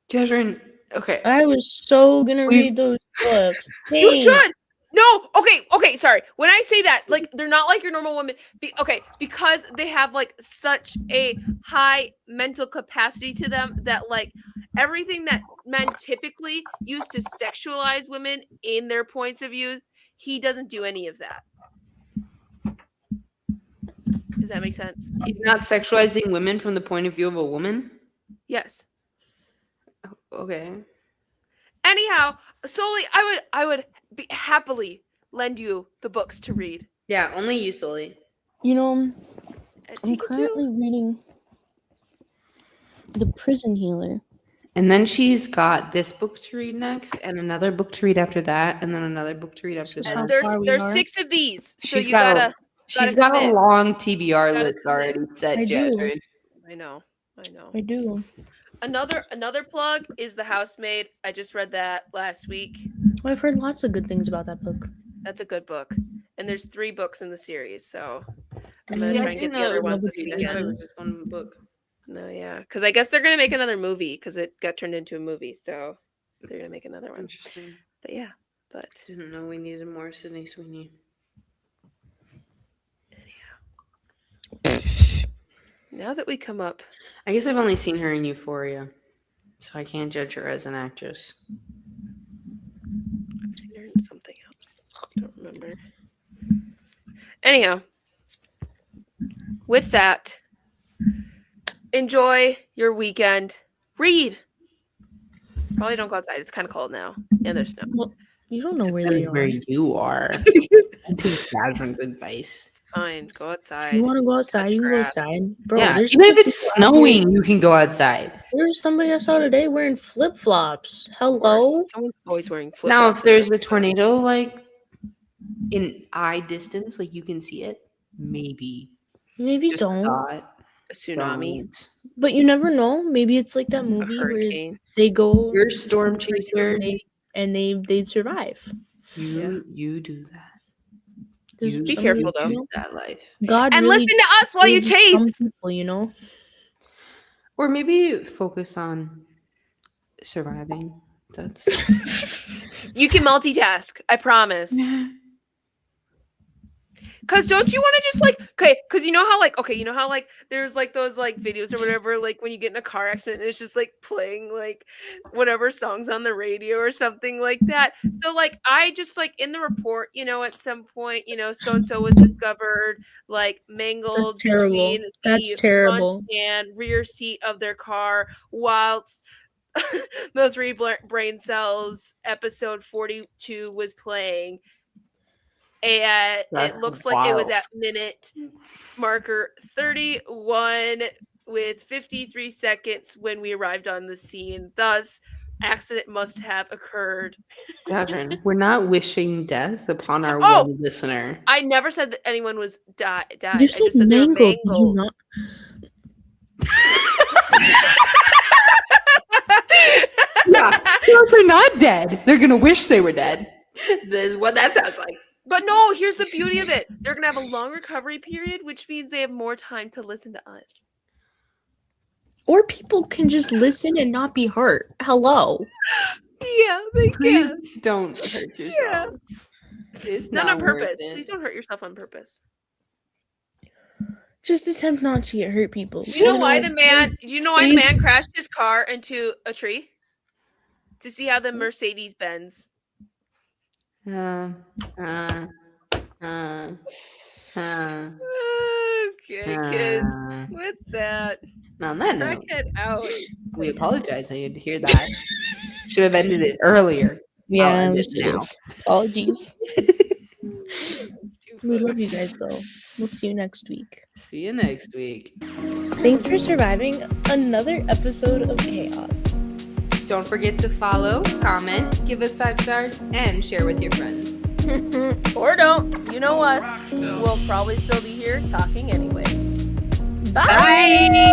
S1: Jezrin, okay.
S2: I was so gonna read those books.
S3: You should. No, okay, sorry. When I say that, like, they're not like your normal women. Because they have like such a high mental capacity to them that like everything that men typically use to sexualize women in their points of view, he doesn't do any of that. Does that make sense?
S1: He's not sexualizing women from the point of view of a woman?
S3: Yes.
S1: Okay.
S3: Anyhow, Soli, I would happily lend you the books to read.
S1: Yeah, only you, Soli.
S2: You know, I'm currently reading The Prison Healer.
S1: And then she's got this book to read next, and another book to read after that, and then another book to read after that.
S3: And there's 6 of these, so
S1: she's
S3: you
S1: got
S3: gotta
S1: a long TBR
S3: gotta
S1: list already set, Jezrin.
S3: I know.
S2: I do.
S3: Another plug is The Housemaid. I just read that last week.
S2: Well, I've heard lots of good things about that book.
S3: That's a good book. And there's 3 books in the series, so I'm gonna try and get the other ones this weekend.
S1: Just one book.
S3: No, yeah, because I guess they're gonna make another movie because it got turned into a movie, so they're gonna make another one.
S1: Interesting.
S3: But yeah, but
S1: Didn't know we needed more Sydney Sweeney.
S3: now that we come up,
S1: I guess I've only seen her in Euphoria, so I can't judge her as an actress.
S3: I've seen her in something else. I don't remember. Anyhow, with that, enjoy your weekend. Read. Probably don't go outside. It's kind of cold now, and there's snow.
S2: Well, you don't know where they
S1: Depends
S2: are.
S1: where you are. I take Jasmine's advice.
S3: Fine, go outside.
S2: You want to go outside?
S3: touch
S2: You can go
S3: grass.
S2: outside, bro.
S1: Yeah,
S2: There's
S1: even if
S2: people
S1: it's
S2: out here-
S1: snowing, you can go outside.
S2: There's somebody I saw today wearing flip flops.
S3: Of
S2: Hello.
S3: course. Someone's always wearing flip
S1: Now,
S3: flops.
S1: if there's a tornado, like in eye distance, like you can see it, maybe.
S2: Maybe
S1: Just
S2: don't.
S1: thought.
S3: a tsunami,
S1: Don't.
S2: But you never know. Maybe it's like that
S3: a
S2: movie where
S3: hurricane.
S2: they go
S1: You're a storm chaser.
S2: and they survive.
S1: You do that.
S2: There's
S1: You
S3: Be
S2: some
S3: careful,
S2: people-
S3: though.
S1: choose that life.
S2: God
S3: And
S2: really
S3: listen to us while you
S2: gives some
S3: chase.
S2: people, you know.
S1: Or maybe focus on surviving. That's
S3: You can multitask. I promise. Cause don't you want to just like cause you know how like there's like those like videos or whatever, like when you get in a car accident and it's just like playing like whatever songs on the radio or something like that. So like I just like in the report, at some point, so and so was discovered like mangled
S2: terrible.
S3: between
S2: That's
S3: the
S2: terrible.
S3: front and rear seat of their car whilst the Three Brain Cells episode 42 was playing. And
S1: That's
S3: it looks like it was
S1: wild.
S3: at minute marker 31 with 53 seconds when we arrived on the scene. Thus, accident must have occurred.
S1: Gudrun, we're not wishing death upon our
S3: Oh!
S1: one listener.
S3: I never said that anyone was died.
S2: You
S3: I
S2: said
S3: just said they were
S2: mangled. Did you
S3: mangled.
S2: not?
S1: Yeah, if they're not dead, they're gonna wish they were dead. This is what that sounds like.
S3: But no, here's the beauty of it. They're going to have a long recovery period, which means they have more time to listen to us.
S2: Or people can just listen and not be hurt. Hello.
S3: Yeah, they can.
S1: Please don't hurt yourself. It's
S3: Not on
S1: worth
S3: purpose.
S1: it.
S3: Please don't hurt yourself on purpose.
S2: Just attempt not to get hurt, people.
S3: Do you know why the man crashed his car into a tree? To see how the Mercedes Benz.
S1: Okay,
S3: kids. With that,
S1: On that
S3: crack
S1: note,
S3: it out.
S1: we apologize. I had to hear that. Should have ended it earlier. I'll end it now.
S2: Apologies. We love you guys, though. We'll see you next week.
S1: See you next week.
S2: Thanks for surviving another episode of Chaos.
S1: Don't forget to follow, comment, give us 5 stars, and share with your friends.
S3: Or don't. You know us. We'll probably still be here talking anyways.
S2: Bye.